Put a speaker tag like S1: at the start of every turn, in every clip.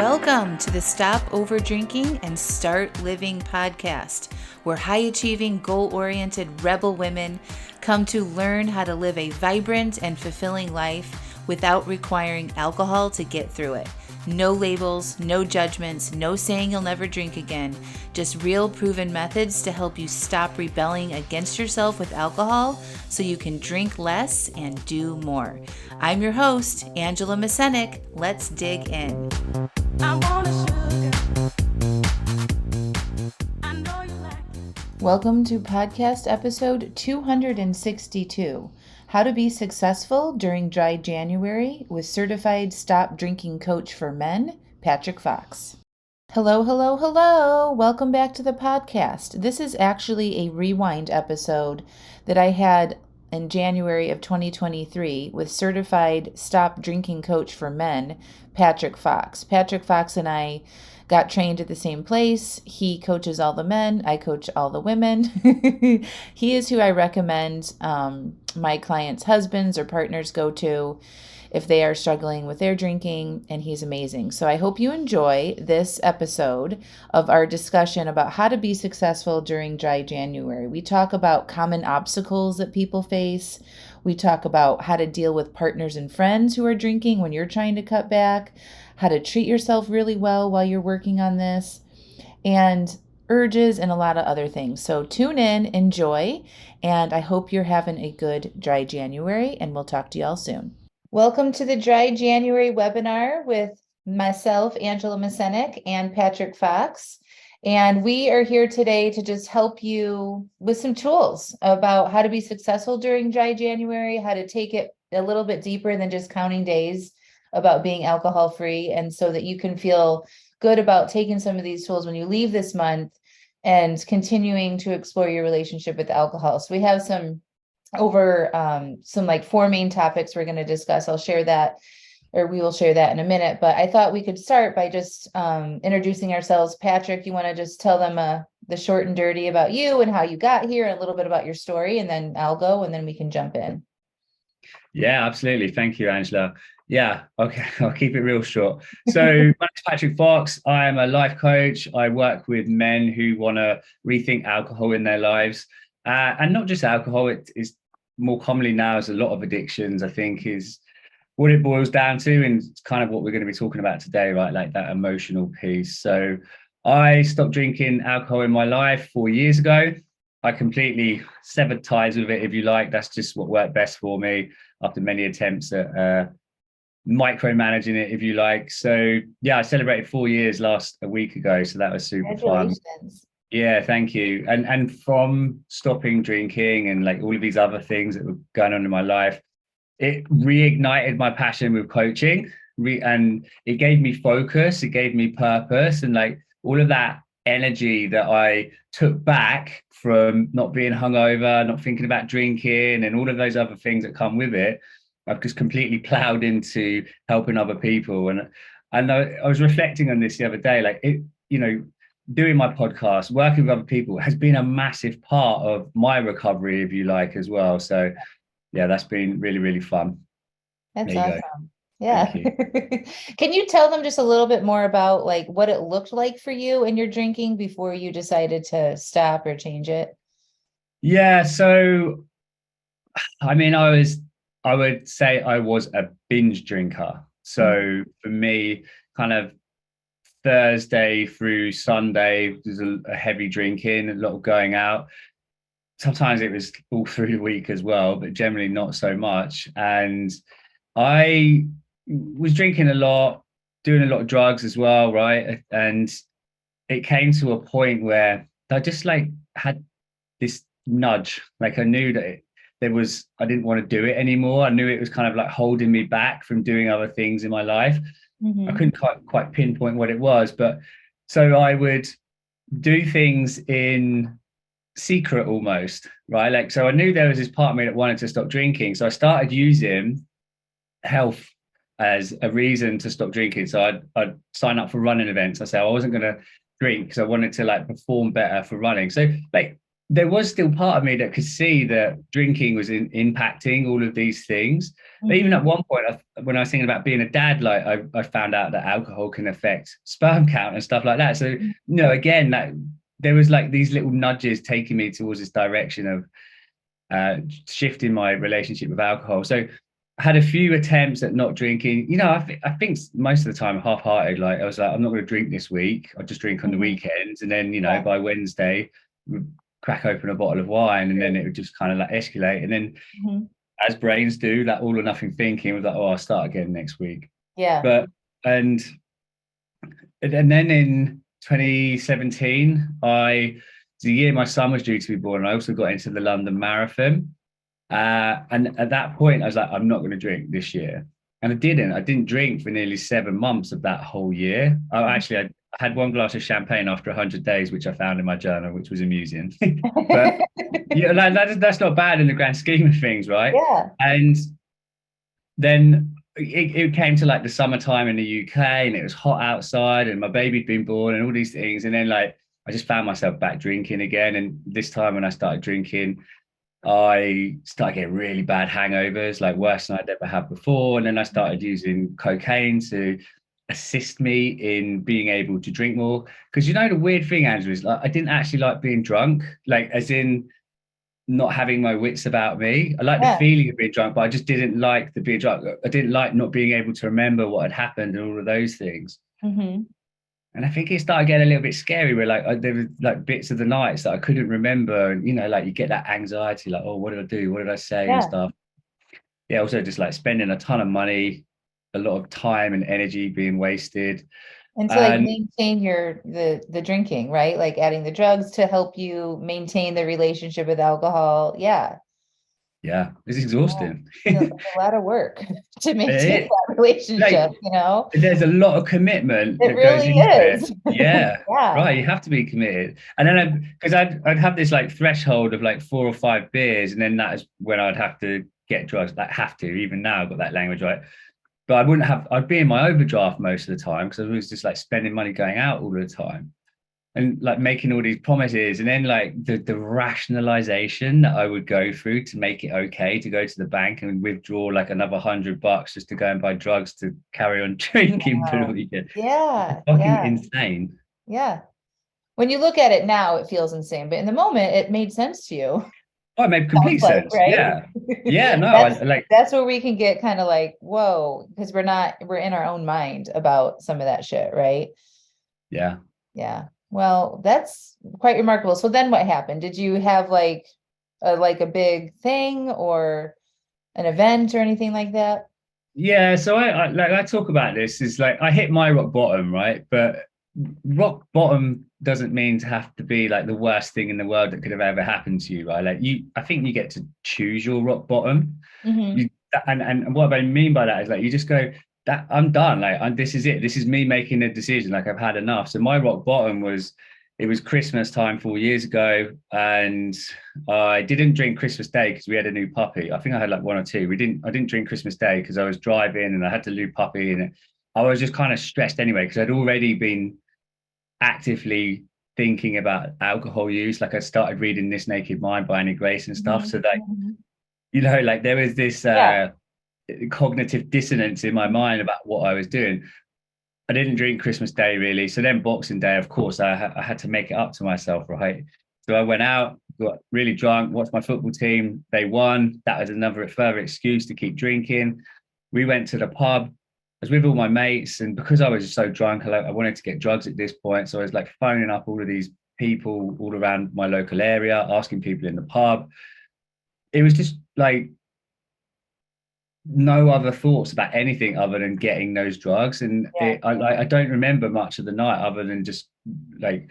S1: Welcome to the Stop Over Drinking and Start Living podcast, where high-achieving, goal-oriented rebel women come to learn how to live a vibrant and fulfilling life without requiring alcohol to get through it. No labels, no judgments, no saying you'll never drink again. Just real proven methods to help you stop rebelling against yourself with alcohol so you can drink less and do more. I'm your host, Angela Mascenik. Let's dig in. Welcome to podcast episode 262. How to be successful during dry January with certified stop drinking coach for men, Patrick Fox. Hello. Welcome back to the podcast. This is actually a rewind episode that I had in January of 2023 with certified stop drinking coach for men, Patrick Fox. Patrick Fox and I got trained at the same place. He coaches all the men. I coach all the women. He is who I recommend my clients' husbands or partners go to if they are struggling with their drinking, and he's amazing. So I hope you enjoy this episode of our discussion about how to be successful during dry January. We talk about common obstacles that people face. We talk about how to deal with partners and friends who are drinking when you're trying to cut back, how to treat yourself really well while you're working on this, and urges and a lot of other things. So tune in, enjoy, and I hope you're having a good dry January, and we'll talk to you all soon. Welcome to the Dry January webinar with myself, Angela Mascenik, and Patrick Fox. And we are here today to just help you with some tools about how to be successful during dry January, how to take it a little bit deeper than just counting days about being alcohol free, and so that you can feel good about taking some of these tools when you leave this month and continuing to explore your relationship with alcohol. So we have some four main topics we're going to discuss. I'll share that, or we will share that in a minute, but I thought we could start by just introducing ourselves. Patrick, you want to just tell them the short and dirty about you and how you got here and a little bit about your story, and then I'll go and then we can jump in.
S2: Yeah, absolutely. Thank you, Angela. Yeah, okay, I'll keep it real short. So my name is Patrick Fox. I am a life coach. I work with men who want to rethink alcohol in their lives. And not just alcohol, it is more commonly now as a lot of addictions, I think, is what it boils down to. And it's kind of what we're going to be talking about today, right? Like that emotional piece. So I stopped drinking alcohol in my life 4 years ago. I completely severed ties with it, if you like. That's just what worked best for me after many attempts at micromanaging it, if you like. So yeah, I celebrated 4 years a week ago. So that was super fun. Yeah, thank you. And from stopping drinking and like all of these other things that were going on in my life, it reignited my passion with coaching, and it gave me focus, it gave me purpose, and like all of that energy that I took back from not being hungover, not thinking about drinking, and all of those other things that come with it, I've just completely plowed into helping other people. And I was reflecting on this the other day, like it, doing my podcast, working with other people has been a massive part of my recovery, if you like, as well. So yeah, that's been really, really fun.
S1: That's awesome. Yeah. Can you tell them just a little bit more about like what it looked like for you in your drinking before you decided to stop or change it?
S2: Yeah. So, I mean, I would say I was a binge drinker. So for me, kind of Thursday through Sunday, there's a heavy drinking, a lot of going out. Sometimes it was all through the week as well, but generally not so much. And I was drinking a lot, doing a lot of drugs as well, right? And it came to a point where I just like had this nudge. Like I knew that I didn't want to do it anymore. I knew it was kind of like holding me back from doing other things in my life. I couldn't quite pinpoint what it was, but so I would do things in secret almost, right? Like, so I knew there was this part of me that wanted to stop drinking. So I started using health as a reason to stop drinking. So I'd sign up for running events. I said I wasn't going to drink because I wanted to like perform better for running. So like there was still part of me that could see that drinking was impacting all of these things. Even
S1: Mm-hmm.
S2: at one point, when I was thinking about being a dad, like I found out that alcohol can affect sperm count and stuff like that. So, again, that there was like these little nudges taking me towards this direction of shifting my relationship with alcohol. So I had a few attempts at not drinking. I think most of the time half-hearted. Like I was like, I'm not going to drink this week. I'll just drink on the
S1: Mm-hmm.
S2: weekends, and then
S1: Yeah.
S2: by Wednesday, we'd crack open a bottle of wine, and then it would just kind of like escalate. And then,
S1: Mm-hmm.
S2: as brains do, that all or nothing thinking was like, oh, I'll start again next week.
S1: Yeah.
S2: But and and then in 2017, the year my son was due to be born, I also got into the London Marathon. And at that point, I was like, I'm not going to drink this year. And I didn't. I didn't drink for nearly 7 months of that whole year. I had one glass of champagne after 100 days, which I found in my journal, which was amusing. But yeah, that's not bad in the grand scheme of things, right?
S1: Yeah.
S2: And then it came to like the summertime in the UK, and it was hot outside, and my baby'd been born, and all these things. And then like I just found myself back drinking again. And this time when I started drinking, I started getting really bad hangovers, like worse than I'd ever had before. And then I started using cocaine to assist me in being able to drink more. Because the weird thing, Andrew, is like I didn't actually like being drunk, like as in not having my wits about me. I like the
S1: Yeah.
S2: feeling of being drunk, but I just didn't like the being drunk. I didn't like not being able to remember what had happened and all of those things.
S1: Mm-hmm.
S2: And I think it started getting a little bit scary where like there were like bits of the nights that I couldn't remember. And like you get that anxiety, like, oh, what did I do? What did I say and
S1: Yeah.
S2: stuff. Yeah, also just like spending a ton of money, a lot of time and energy being wasted.
S1: And to like
S2: And
S1: maintain the drinking, right? Like adding the drugs to help you maintain the relationship with alcohol. Yeah.
S2: yeah, it's
S1: Yeah.
S2: exhausting.
S1: It's a lot of work to maintain
S2: It,
S1: that relationship,
S2: like there's a lot of commitment
S1: It
S2: that goes
S1: really
S2: into it.
S1: is.
S2: Yeah,
S1: Yeah.
S2: right. You have to be committed. And then because I'd have this like threshold of like 4 or 5 beers, and then that is when I'd have to get drugs. Like have to, even now I've got that language right. But I wouldn't have. I'd be in my overdraft most of the time because I was just like spending money going out all the time and like making all these promises, and then like the rationalization that I would go through to make it okay to go to the bank and withdraw like another $100 just to go and buy drugs to carry on drinking for the
S1: Wow.
S2: weekend.
S1: Yeah.
S2: Fucking
S1: Yeah.
S2: insane.
S1: Yeah. When you look at it now, it feels insane, but in the moment, it made sense to you.
S2: Oh, it made
S1: Sounds
S2: complete
S1: like,
S2: sense.
S1: right?
S2: Yeah. Yeah, no, I
S1: That's
S2: like
S1: that's where we can get kind of like, whoa, because we're in our own mind about some of that shit, right?
S2: yeah.
S1: Yeah. Well, that's quite remarkable. So then what happened? Did you have like a big thing or an event or anything like that?
S2: Yeah, so I talk about this is like I hit my rock bottom, right? But rock bottom doesn't mean to have to be like the worst thing in the world that could have ever happened to you, right? Like I think you get to choose your rock bottom.
S1: Mm-hmm.
S2: You and what I mean by that is like you just go that I'm done. Like this is it. This is me making a decision. Like I've had enough. So my rock bottom was it was Christmas time 4 years ago, and I didn't drink Christmas Day because we had a new puppy. I think I had like one or two. I didn't drink Christmas Day because I was driving and I had the new puppy, and I was just kind of stressed anyway because I'd already been actively thinking about alcohol use. Like I started reading This Naked Mind by Annie Grace and stuff.
S1: Mm-hmm.
S2: So like
S1: Mm-hmm.
S2: like there was this
S1: Yeah.
S2: cognitive dissonance in my mind about what I was doing. I didn't drink Christmas Day really. So then Boxing Day, of course, I had to make it up to myself, right? So I went out, got really drunk, watched my football team. They won. That was another further excuse to keep drinking. We went to the pub. I was with all my mates, and because I was so drunk, I wanted to get drugs at this point. So I was like phoning up all of these people all around my local area, asking people in the pub. It was just like no other thoughts about anything other than getting those drugs. And
S1: Yeah.
S2: I don't remember much of the night other than just like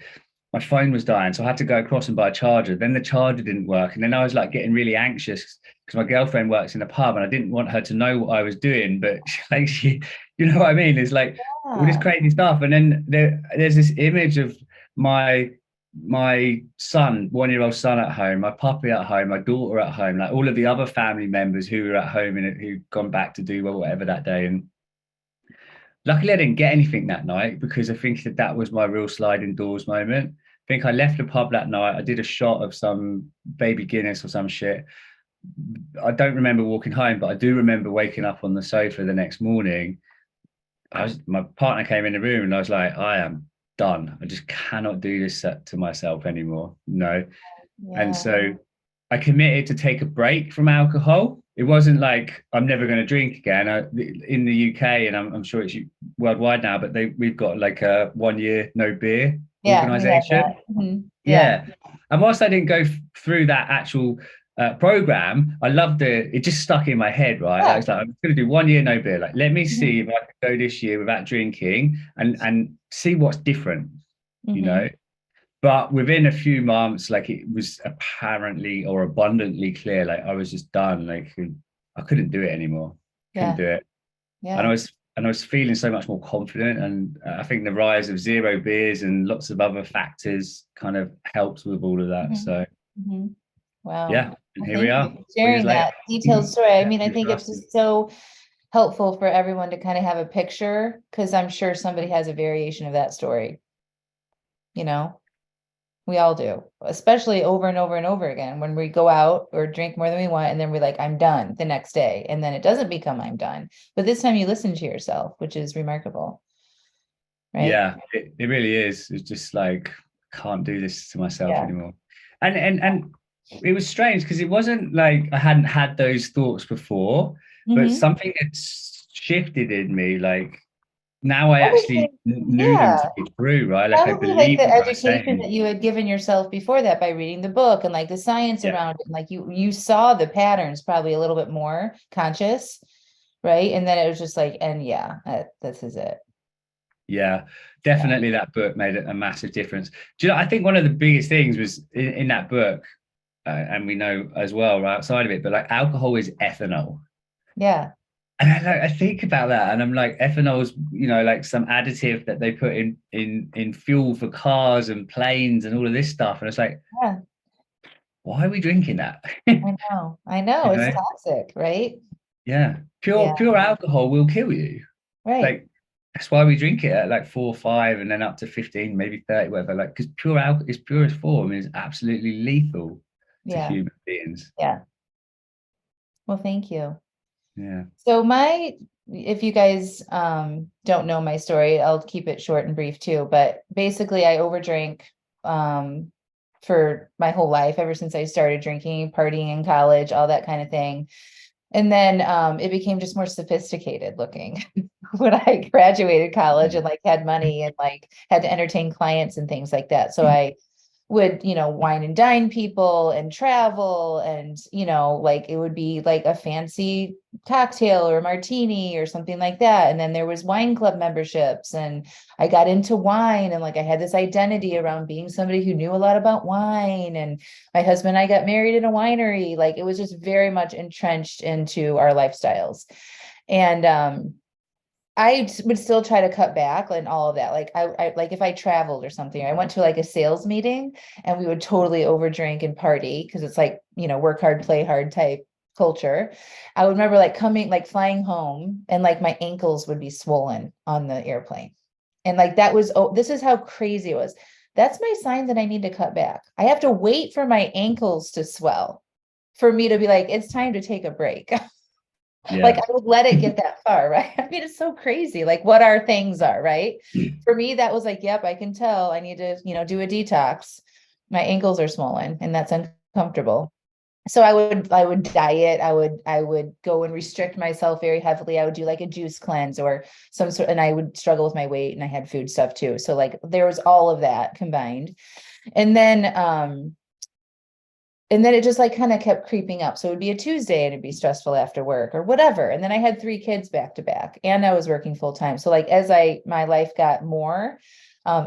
S2: my phone was dying. So I had to go across and buy a charger. Then the charger didn't work. And then I was like getting really anxious because my girlfriend works in a pub and I didn't want her to know what I was doing. But like you know what I mean? It's like all this
S1: Yeah.
S2: crazy stuff. And then there's this image of my my son, 1 year old son at home, my puppy at home, my daughter at home, like all of the other family members who were at home and who'd gone back to do whatever that day. And luckily, I didn't get anything that night because I think that was my real sliding doors moment. think I left the pub that night. I did a shot of some baby Guinness or some shit. I don't remember walking home, but I do remember waking up on the sofa the next morning. My partner came in the room and I was like, I am done. I just cannot do this to myself anymore. No. And
S1: Yeah.
S2: so I committed to take a break from alcohol. It wasn't like I'm never going to drink again. In the UK, and I'm sure it's worldwide now, but we've got like a 1 year no beer
S1: Yeah, we have
S2: organization.
S1: that. Yeah.
S2: Yeah. And whilst I didn't go through that actual program, I loved it. It just stuck in my head, right? Like,
S1: Yeah.
S2: it's like, I'm going to do 1 year no beer. Like, let me see
S1: Mhm.
S2: if I can go this year without drinking and see what's different, you
S1: Mhm.
S2: know? But within a few months, like it was apparently or abundantly clear, like I was just done. Like I couldn't do it anymore. Couldn't
S1: Yeah.
S2: do it. And
S1: Yeah.
S2: I was feeling so much more confident. And I think the rise of zero beers and lots of other factors kind of helped with all of that.
S1: Mhm.
S2: So
S1: Mhm. Wow.
S2: yeah, and
S1: Well,
S2: here we
S1: thank you
S2: are,
S1: for
S2: 4 years
S1: sharing
S2: later.
S1: that detailed story. I mean, I
S2: Thank
S1: think
S2: for
S1: it's
S2: asking.
S1: just so helpful for everyone to kind of have a picture because I'm sure somebody has a variation of that story, you know? We all do, especially over and over and over again when we go out or drink more than we want, and then we're like, I'm done the next day. And then it doesn't become I'm done. But this time you listen to yourself, which is remarkable, right?
S2: Yeah, it really is. It's just like can't do this to myself
S1: Yeah.
S2: anymore. And it was strange because it wasn't like I hadn't had those thoughts before, but
S1: Hmm.
S2: something had shifted in me. Like now I actually
S1: Probably,
S2: knew them
S1: yeah.
S2: to be true, right? Like I
S1: Probably like
S2: believed
S1: the
S2: what they were
S1: education that
S2: saying.
S1: you had given yourself before that by reading the book and like the science
S2: Yeah.
S1: around it. And like you saw the patterns probably a little bit more conscious, right? And then it was just like, and yeah, this is it.
S2: Yeah,
S1: Yeah.
S2: definitely that book made a massive difference. Do you know, I think one of the biggest things was in that book, and we know as well right outside of it, but like alcohol is ethanol.
S1: Yeah.
S2: And I think about that, and I'm like, ethanol's, like some additive that they put in fuel for cars and planes and all of this stuff. And it's like,
S1: Yeah.
S2: why are we drinking that?
S1: I know. I know.
S2: You
S1: It's
S2: know?
S1: toxic, right?
S2: Yeah,
S1: Yeah.
S2: pure alcohol will kill you.
S1: Right.
S2: Like that's why we drink it at like 4 or 5, and then up to 15, maybe 30, whatever. Like because pure alcohol, its purest form, is absolutely lethal to
S1: Yeah.
S2: human beings.
S1: Yeah. Well, thank you.
S2: Yeah,
S1: So if you guys don't know my story, I'll keep it short and brief too. But basically I overdrank um for my whole life, ever since I started drinking, partying in college, all that kind of thing. And then it became just more sophisticated looking when I graduated college and like had money and like had to entertain clients and things like that. So I would, wine and dine people and travel and, like it would be like a fancy cocktail or a martini or something like that. And then there was wine club memberships and I got into wine and like I had this identity around being somebody who knew a lot about wine. And my husband and I got married in a winery. Like it was just very much entrenched into our lifestyles. And I would still try to cut back and all of that. Like I like if I traveled or something, I went to like a sales meeting and we would totally overdrink and party because it's like, work hard, play hard type culture. I would remember like flying home and like my ankles would be swollen on the airplane. And like that was, oh, this is how crazy it was. That's my sign that I need to cut back. I have to wait for my ankles to swell for me to be like, it's time to take a break. Like
S2: yeah,
S1: I would let it get that far, right? I mean, it's so crazy, like what our things are, right? For me, that was like, yep, I can tell I need to, do a detox. My ankles are swollen and that's uncomfortable. So I would diet, I would go and restrict myself very heavily. I would do like a juice cleanse or some sort, and I would struggle with my weight and I had food stuff too. So like there was all of that combined. And then it just like kind of kept creeping up. So it would be a Tuesday and it'd be stressful after work or whatever. And then I had 3 kids back to back and I was working full time. So like as my life got more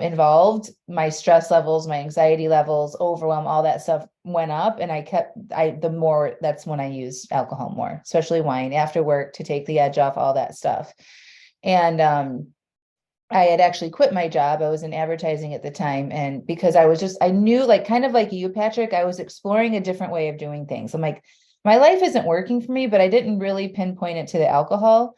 S1: involved, my stress levels, my anxiety levels, overwhelm, all that stuff went up. And that's when I used alcohol more, especially wine after work to take the edge off all that stuff. And I had actually quit my job. I was in advertising at the time. And because I knew, like, kind of like you, Patrick, I was exploring a different way of doing things. I'm like, my life isn't working for me, but I didn't really pinpoint it to the alcohol.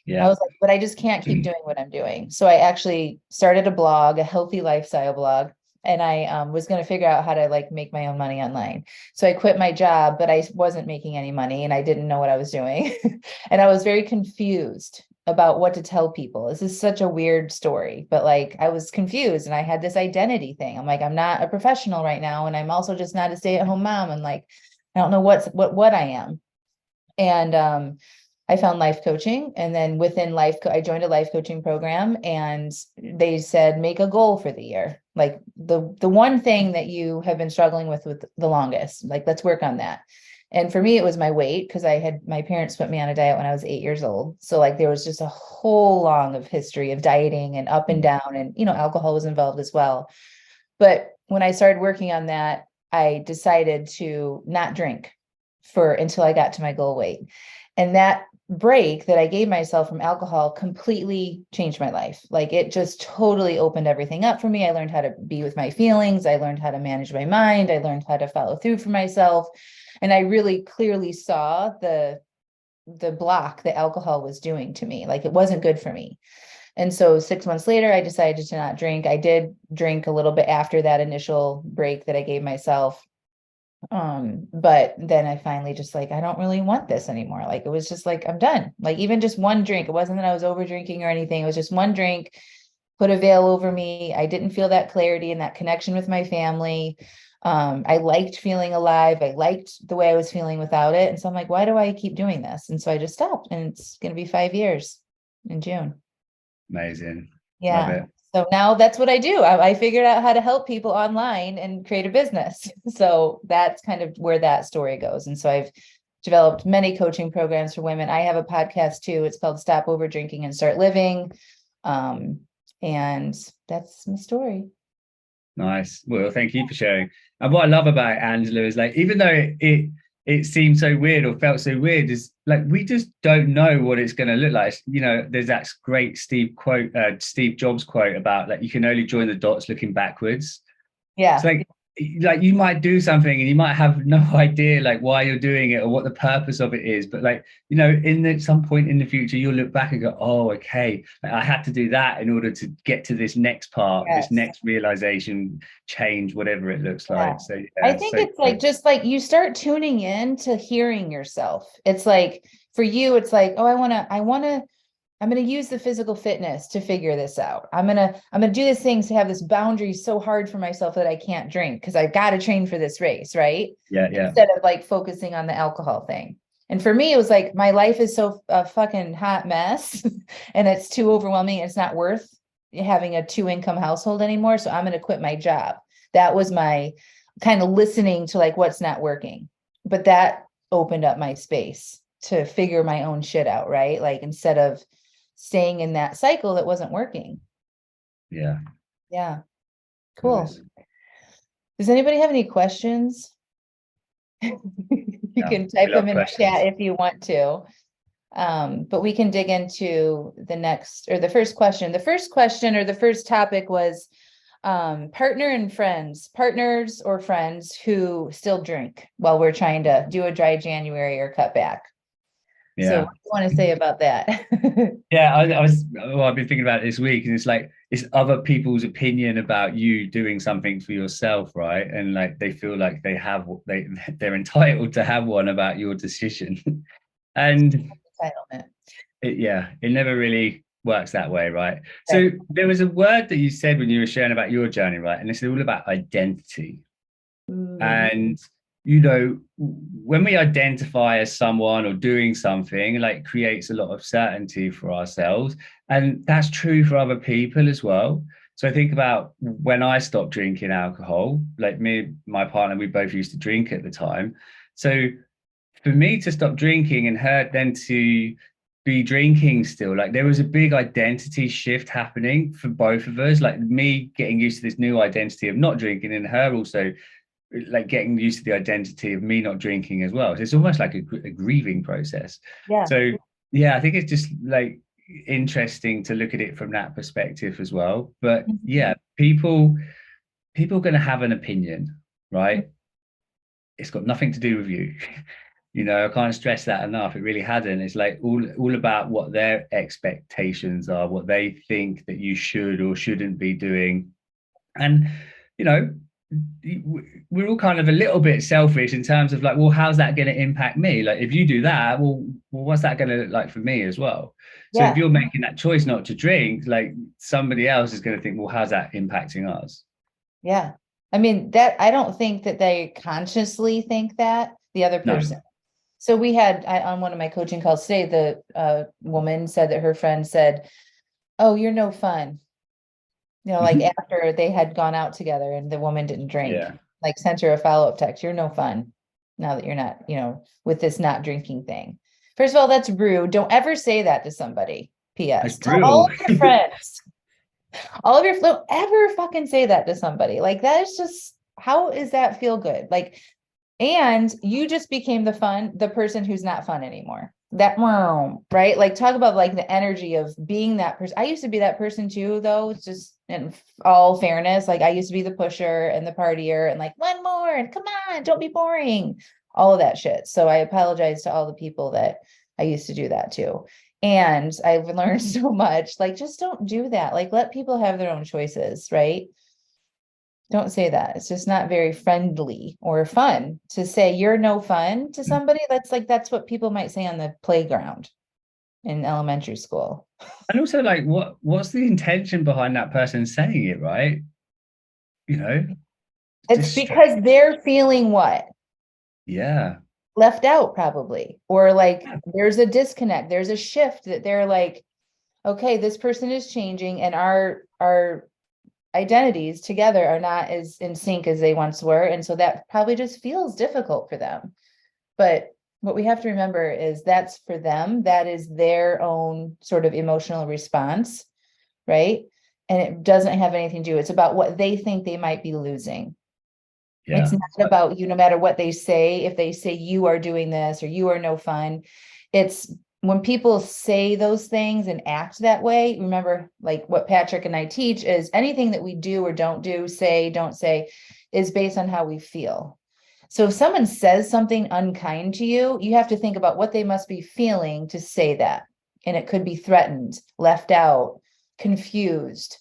S1: I
S2: yeah,
S1: was like, but I just can't keep doing what I'm doing. So I actually started a blog, a healthy lifestyle blog. and I was going to figure out how to like make my own money online. So I quit my job, but I wasn't making any money and I didn't know what I was doing. And I was very confused about what to tell people. This is such a weird story, but like I was confused and I had this identity thing. I'm like, I'm not a professional right now. And I'm also just not a stay-at-home mom. And like, I don't know what I am. And I found life coaching, and then within I joined a life coaching program, and they said make a goal for the year, like the one thing that you have been struggling with the longest, like let's work on that. And for me, it was my weight, because my parents put me on a diet when I was 8 years old. So like there was just a whole long of history of dieting and up and down, and alcohol was involved as well. But when I started working on that, I decided to not drink for until I got to my goal weight. And that break that I gave myself from alcohol completely changed my life. Like it just totally opened everything up for me. I learned how to be with my feelings. I learned how to manage my mind. I learned how to follow through for myself. And I really clearly saw the block that alcohol was doing to me. Like it wasn't good for me. And so 6 months later, I decided to not drink. I did drink a little bit after that initial break that I gave myself. But then I finally just like, I don't really want this anymore. Like, it was just like, I'm done. Like, even just one drink, it wasn't that I was over drinking or anything. It was just one drink, put a veil over me. I didn't feel that clarity and that connection with my family. I liked feeling alive. I liked the way I was feeling without it. And so I'm like, why do I keep doing this? And so I just stopped, and it's going to be 5 years in June.
S2: Amazing. Love
S1: Yeah.
S2: it.
S1: So now that's what I do. I figured out how to help people online and create a business. So that's kind of where that story goes. And so I've developed many coaching programs for women. I have a podcast too. It's called Stop Over Drinking and Start Living. And that's my story.
S2: Nice. Well, thank you for sharing. And what I love about Angela is like, even though it seemed so weird or felt so weird, is like we just don't know what it's going to look like. There's that great Steve Jobs quote about like you can only join the dots looking backwards.
S1: Yeah.
S2: It's like you might do something and you might have no idea like why you're doing it or what the purpose of it is, but like some point in the future you'll look back and go, oh, okay, like, I had to do that in order to get to this next part, this
S1: Yes.
S2: next realization, change, whatever it looks
S1: Yeah.
S2: like. So
S1: I
S2: yeah,
S1: think
S2: so
S1: it's like just like you start tuning in to hearing yourself. It's like for you, it's like, oh, I'm going to use the physical fitness to figure this out. I'm going to do these things to have this boundary so hard for myself that I can't drink because I've got to train for this race, right?
S2: yeah.
S1: Instead of like focusing on the alcohol thing. And for me, it was like my life is so a fucking hot mess and it's too overwhelming. It's not worth having a 2-income household anymore. So I'm going to quit my job. That was my kind of listening to like what's not working. But that opened up my space to figure my own shit out, right? Like instead of staying in that cycle that wasn't working.
S2: Yeah.
S1: Yeah. Cool.
S2: Nice.
S1: Does anybody have any questions? You can type them in the chat if you want to. But we can dig into the first question. The first question or the first topic was partner and friends, partners or friends who still drink while we're trying to do a dry January or cut back.
S2: Yeah.
S1: So what do you want to say about that?
S2: Yeah, I've been thinking about it this week, and it's other people's opinion about you doing something for yourself, right? And like they feel like they're entitled to have one about your decision. And
S1: Entitlement.
S2: it never really works that way, right? So there was a word that you said when you were sharing about your journey, right? And it's all about identity. And when we identify as someone or doing something, like creates a lot of certainty for ourselves, and that's true for other people as well. So I think about when I stopped drinking alcohol, like me, my partner, we both used to drink at the time. So for me to stop drinking and her then to be drinking still, like there was a big identity shift happening for both of us, like me getting used to this new identity of not drinking and her also like getting used to the identity of me not drinking as well. So it's almost like a grieving process.
S1: Yeah.
S2: So yeah, I think it's just like interesting to look at it from that perspective as well. But yeah, people are going to have an opinion, right? It's got nothing to do with you. I can't stress that enough. It really hasn't. It's like all about what their expectations are, what they think that you should or shouldn't be doing. And you know, we're all kind of a little bit selfish in terms of like, well, how's that going to impact me? Like, if you do that, well, what's that going to look like for me as well? So if
S1: Yeah.
S2: you're making that choice not to drink, like somebody else is going to think, well, how's that impacting us?
S1: Yeah. I mean, that I don't think that they consciously think that the other
S2: No.
S1: person. So we had on one of my coaching calls today, the woman said that her friend said, "Oh, you're no fun." Like
S2: Mhm.
S1: after they had gone out together and the woman didn't drink,
S2: Yeah,
S1: like sent her a follow-up text, "You're no fun now that you're not, with this not drinking thing." First of all, that's rude. Don't ever say that to somebody.
S2: it's
S1: P.S. Tell all
S2: brutal.
S1: of your friends. All of your don't ever fucking say that to somebody. Like that is just how is that feel good? Like, and you just became the person who's not fun anymore. That right? Like talk about like the energy of being that person. I used to be that person too, though. It's just in all fairness. Like I used to be the pusher and the partier and like one more and come on, don't be boring. All of that shit. So I apologize to all the people that I used to do that too. And I've learned so much. Like, just don't do that. Like, let people have their own choices, right? Don't say that. It's just not very friendly or fun to say you're no fun to somebody. That's what people might say on the playground in elementary school.
S2: And also, like, what's the intention behind that person saying it, right? You know,
S1: It's
S2: just
S1: because they're feeling what?
S2: yeah,
S1: Left out, probably. Or like there's a disconnect, there's a shift that they're like, okay, this person is changing and our identities together are not as in sync as they once were. And so that probably just feels difficult for them. But what we have to remember is that's for them, that is their own sort of emotional response, right? And it doesn't have anything to do, it's about what they think they might be losing. It's
S2: yeah,
S1: not about you, no matter what they say. If they say you are doing this or you are no fun, it's when people say those things and act that way. Remember, like what Patrick and I teach is anything that we do or don't do, say, don't say, is based on how we feel. So if someone says something unkind to you, you have to think about what they must be feeling to say that. And it could be threatened, left out, confused,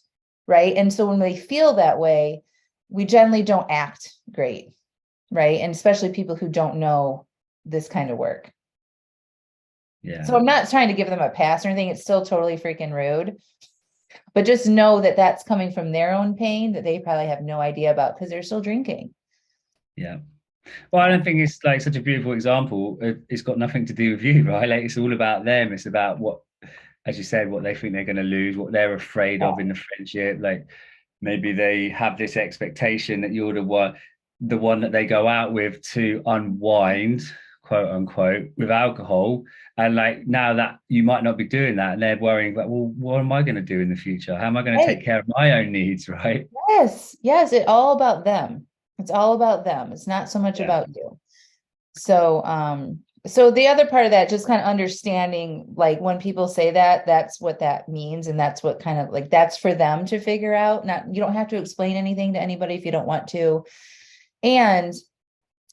S1: right? And so when they feel that way, we generally don't act great, right? And especially people who don't know this kind of work.
S2: yeah,
S1: So I'm not trying to give them a pass or anything. It's still totally freaking rude, but just know that that's coming from their own pain that they probably have no idea about because they're still drinking.
S2: yeah. Well, I
S1: Yeah.
S2: don't think it's like such a beautiful example. It's got nothing to do with you, right? Like it's all about them. It's about what, as you said, what they think they're going to lose, what they're afraid of in the friendship. Like maybe they have this expectation that you're the one that they go out with to unwind, quote unquote, with alcohol. And like now that you might not be doing that, and they're worrying about, well, what am I going to do in the future? How am I going to take
S1: Right.
S2: care of my own needs, right?
S1: Yes. Yes. It's all about them. It's all about them. It's not so much
S2: Yeah,
S1: about you. So the other part of that, just kind of understanding, like when people say that, that's what that means. And that's what kind of like, that's for them to figure out. Not, you don't have to explain anything to anybody if you don't want to. And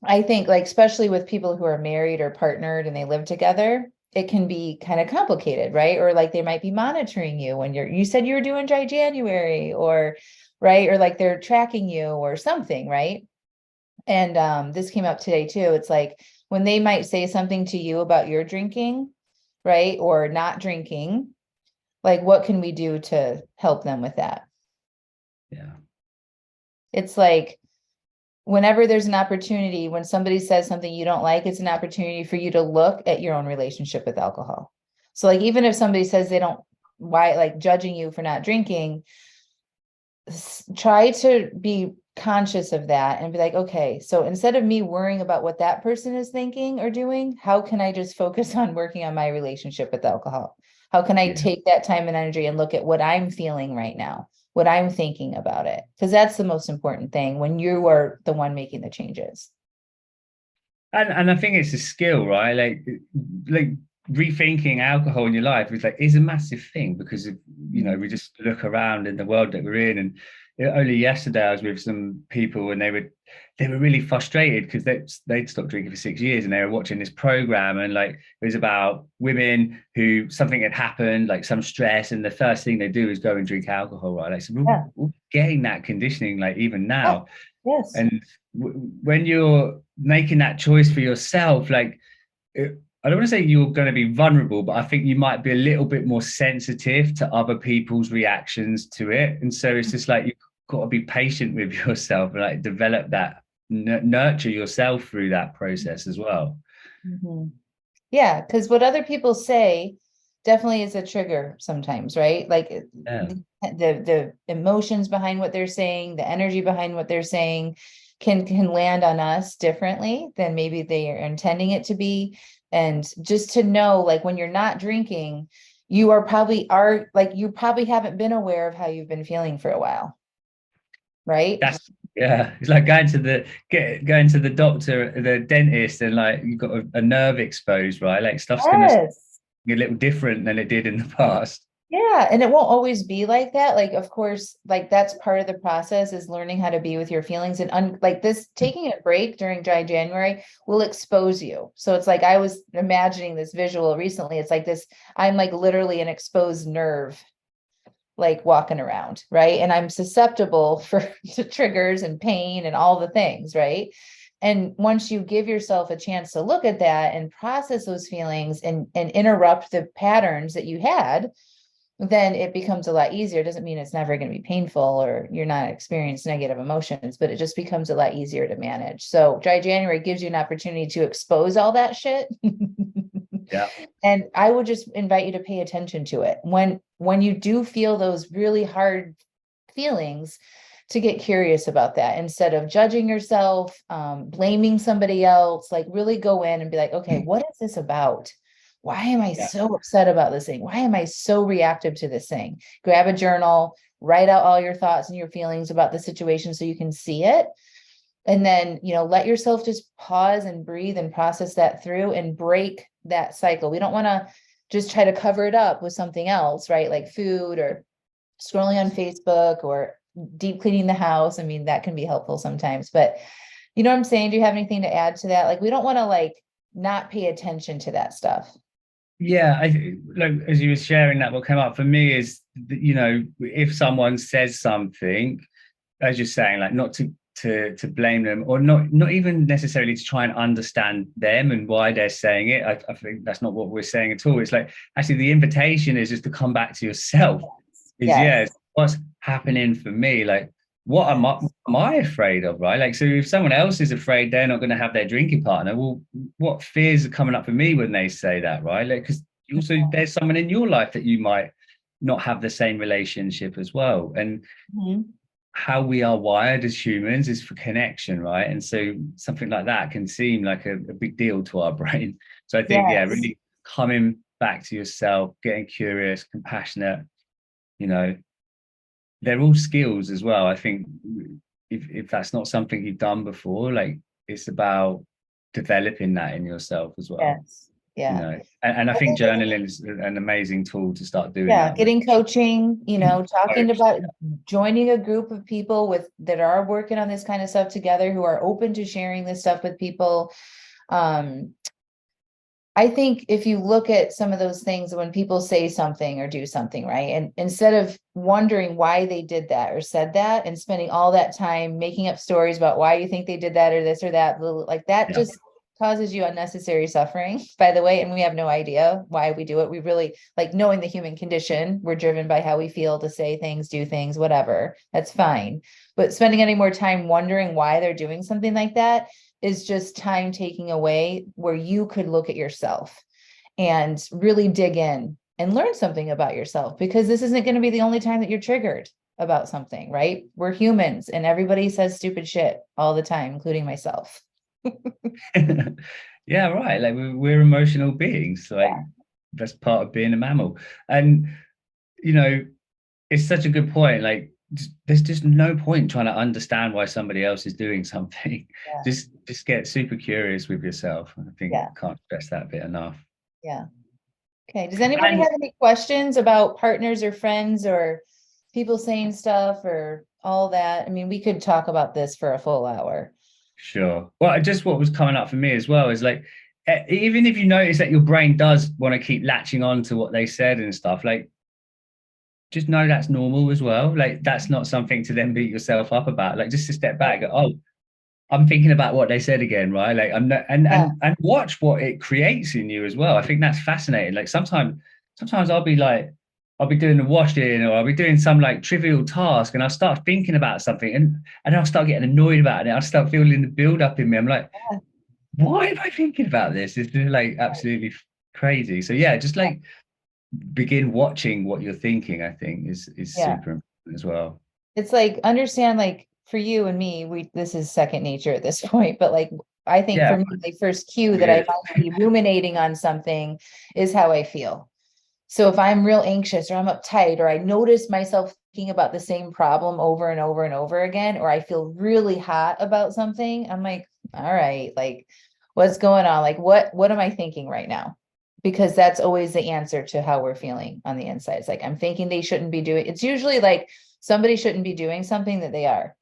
S1: I think like, especially with people who are married or partnered and they live together, it can be kind of complicated, right? Or like they might be monitoring you when you said you were doing dry January or, right. Or like they're tracking you or something, right? And this came up today too. It's like when they might say something to you about your drinking, right? Or not drinking, like what can we do to help them with that?
S2: yeah,
S1: It's like whenever there's an opportunity, when somebody says something you don't like, it's an opportunity for you to look at your own relationship with alcohol. So like even if somebody says they don't, why, like judging you for not drinking, try to be conscious of that and be like, okay, so instead of me worrying about what that person is thinking or doing, how can I just focus on working on my relationship with alcohol? How can I
S2: yeah.
S1: take that time and energy and look at what I'm feeling right now, what I'm thinking about it? Because that's the most important thing when you are the one making the changes.
S2: And I think it's a skill, right? Like rethinking alcohol in your life is a massive thing because we just look around in the world that we're in, and only yesterday I was with some people and they were really frustrated because they'd stopped drinking for 6 years and they were watching this program, and like it was about women who something had happened, like some stress, and the first thing they do is go and drink alcohol, right? Like, so
S1: Yeah.
S2: we're getting that conditioning like even
S1: Yeah.
S2: now.
S1: Yes.
S2: And when you're making that choice for yourself, like I don't want to say you're going to be vulnerable, but I think you might be a little bit more sensitive to other people's reactions to it. And so it's just like you've got to be patient with yourself and like develop that, nurture yourself through that process as well.
S1: Mm-hmm. Yeah, because what other people say definitely is a trigger sometimes, right? Like
S2: Yeah.
S1: the emotions behind what they're saying, the energy behind what they're saying can land on us differently than maybe they are intending it to be. And just to know, like when you're not drinking, you probably haven't been aware of how you've been feeling for a while, right?
S2: That's yeah. It's like going to the doctor, the dentist, and like you've got a nerve exposed, right? Like stuff's gonna
S1: Yes.
S2: be a little different than it did in the past.
S1: Yeah, and it won't always be like that. Like, of course, like that's part of the process is learning how to be with your feelings and like this taking a break during dry January will expose you. So it's like I was imagining this visual recently. It's like this, I'm like literally an exposed nerve, like walking around, right? And I'm susceptible for to triggers and pain and all the things, right? And once you give yourself a chance to look at that and process those feelings and interrupt the patterns that you had, then it becomes a lot easier. It doesn't mean it's never going to be painful or you're not experiencing negative emotions, but it just becomes a lot easier to manage. So dry January gives you an opportunity to expose all that shit.
S2: Yeah.
S1: And I would just invite you to pay attention to it. When you do feel those really hard feelings, to get curious about that instead of judging yourself, blaming somebody else, like really go in and be like, okay, what is this about? Why am I
S2: Yeah.
S1: so upset about this thing? Why am I so reactive to this thing? Grab a journal, write out all your thoughts and your feelings about the situation so you can see it. And then, let yourself just pause and breathe and process that through and break that cycle. We don't want to just try to cover it up with something else, right? Like food or scrolling on Facebook or deep cleaning the house. I mean, that can be helpful sometimes, but you know what I'm saying? Do you have anything to add to that? Like, we don't want to like not pay attention to that stuff.
S2: Yeah, like as you were sharing that, what came up for me is that, if someone says something, as you're saying, like not to blame them, or not even necessarily to try and understand them and why they're saying it. I think that's not what we're saying at all. It's like actually the invitation is just to come back to yourself. Is
S1: Yes.
S2: yeah, what's happening for me? Like what am I afraid of, right? Like, so if someone else is afraid they're not going to have their drinking partner, well, what fears are coming up for me when they say that, right? Like, because also there's someone in your life that you might not have the same relationship as well. And
S1: Mhm.
S2: how we are wired as humans is for connection, right? And so something like that can seem like a big deal to our brain. So I think, yeah,
S1: Yes.
S2: really coming back to yourself, getting curious, compassionate, you know, they're all skills as well. I think if that's not something you've done before, like it's about developing that in yourself as well,
S1: Yes. Yeah.
S2: And I
S1: I
S2: think
S1: think it's,
S2: journaling is an amazing tool to start doing
S1: yeah,
S2: that with.
S1: getting coaching, talking
S2: Coach.
S1: about joining a group of people that are working on this kind of stuff together, who are open to sharing this stuff with people. Um, I think if you look at some of those things when people say something or do something, right? And instead of wondering why they did that or said that and spending all that time making up stories about why you think they did that or this or that, like that
S2: Yeah.
S1: just causes you unnecessary suffering, by the way. And we have no idea why we do it. We really like knowing the human condition. We're driven by how we feel to say things, do things, whatever. That's fine. But spending any more time wondering why they're doing something like that is just time taking away where you could look at yourself and really dig in and learn something about yourself, because this isn't going to be the only time that you're triggered about something, right? We're humans and everybody says stupid shit all the time, including myself.
S2: Yeah, right. Like we're emotional beings. Like
S1: Yeah.
S2: that's part of being a mammal. And you know, it's such a good point. Like there's just no point trying to understand why somebody else is doing something.
S1: Yeah.
S2: Just get super curious with yourself. I think
S1: Yeah.
S2: can't stress that bit enough.
S1: Yeah. Okay. Does anybody
S2: And
S1: have any questions about partners or friends or people saying stuff or all that. I mean, we could talk about this for a full hour.
S2: Sure. Well, just what was coming up for me as well is like, even if you notice that your brain does want to keep latching on to what they said and stuff, like, just know that's normal as well. Like, that's not something to then beat yourself up about. Like, just to step back, go, oh, I'm thinking about what they said again, right? Like, I'm not,
S1: Yeah.
S2: and watch what it creates in you as well. I think that's fascinating. Like, sometimes I'll be like, I'll be doing the washing, or I'll be doing some like trivial task, and I'll start thinking about something, and I'll start getting annoyed about it. I'll start feeling the build up in me. I'm like, why am I thinking about this? It's just like absolutely crazy. So yeah, just like begin watching what you're thinking, I think is
S1: Yeah.
S2: super important as well.
S1: It's like understand like for you and me, this is second nature at this point, but like I think
S2: Yeah,
S1: for me, the first cue that I
S2: weird.
S1: might be ruminating on something is how I feel. So if I'm real anxious or I'm uptight or I notice myself thinking about the same problem over and over and over again, or I feel really hot about something, I'm like, all right, like what's going on? Like what am I thinking right now? Because that's always the answer to how we're feeling on the inside. It's like I'm thinking they shouldn't be doing. It's usually like somebody shouldn't be doing something that they are,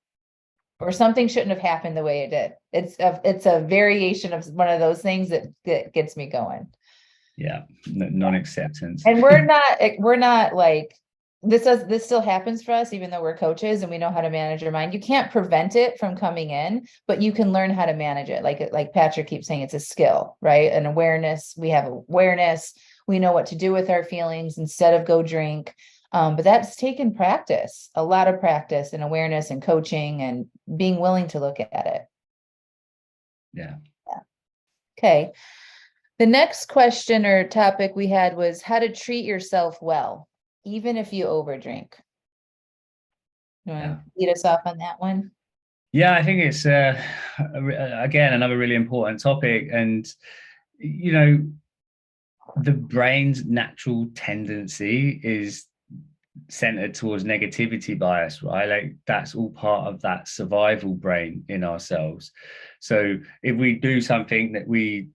S1: or something shouldn't have happened the way it did. It's a variation of one of those things that gets me going.
S2: Yeah, non-acceptance.
S1: And we're not like this still happens for us, even though we're coaches and we know how to manage our mind. You can't prevent it from coming in, but you can learn how to manage it. Like Patrick keeps saying, it's a skill, right? An awareness. We have awareness. We know what to do with our feelings instead of go drink. But that's taken practice, a lot of practice and awareness and coaching and being willing to look at it.
S2: Yeah.
S1: Yeah. Okay. The next question or topic we had was how to treat yourself well, even if you overdrink. You want
S2: Yeah.
S1: to lead us off on that one?
S2: Yeah, I think it's again another really important topic, and you know, the brain's natural tendency is centered towards negativity bias, right? Like that's all part of that survival brain in ourselves. So if we do something that we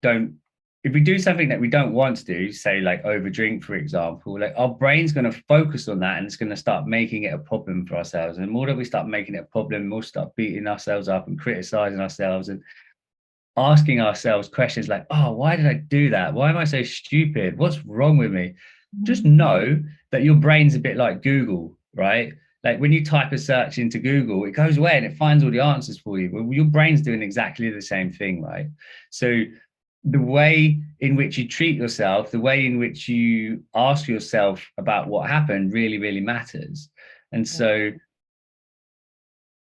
S2: don't if we do something that we don't want to do, say like overdrink, for example, like our brain's going to focus on that and it's going to start making it a problem for ourselves. And the more that we start making it a problem, we'll start beating ourselves up and criticizing ourselves and asking ourselves questions like, oh, why did I do that? Why am I so stupid? What's wrong with me? Just know that your brain's a bit like Google, right? Like when you type a search into Google, it goes away and it finds all the answers for you. Well, your brain's doing exactly the same thing, right? So the way in which you treat yourself, the way in which you ask yourself about what happened really, really matters. And so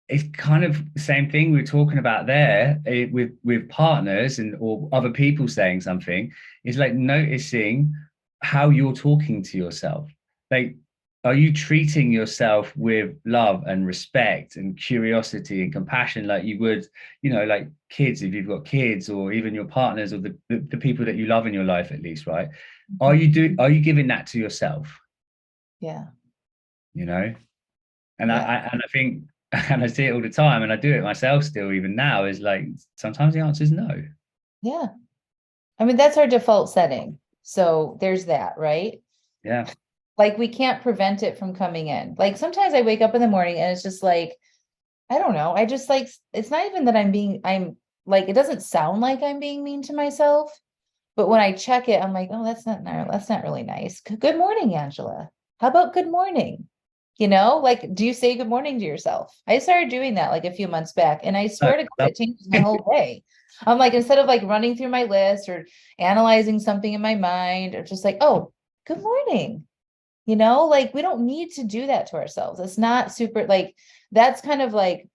S2: it's kind of the same thing we are talking about there with partners and or other people saying something. Is like noticing how you're talking to yourself. Like, are you treating yourself with love and respect and curiosity and compassion like you would, like kids, if you've got kids, or even your partners, or the people that you love in your life at least, right? Are you giving that to yourself?
S1: Yeah.
S2: You know? And
S1: Yeah.
S2: I think, and I see it all the time, and I do it myself still, even now, is like sometimes the answer is no.
S1: Yeah. I mean, that's our default setting. So there's that, right?
S2: Yeah.
S1: Like we can't prevent it from coming in. Like sometimes I wake up in the morning and it's just like, I don't know. I just like, it's not even that I'm like, it doesn't sound like I'm being mean to myself. But when I check it, I'm like, oh, that's not really nice. Good morning, Angela. How about good morning? Like, do you say good morning to yourself? I started doing that like a few months back, and I
S2: No,
S1: swear to God, it changes my whole day. I'm like, instead of like running through my list or analyzing something in my mind, or just like, oh, good morning. Like we don't need to do that to ourselves. It's not super like that's kind of like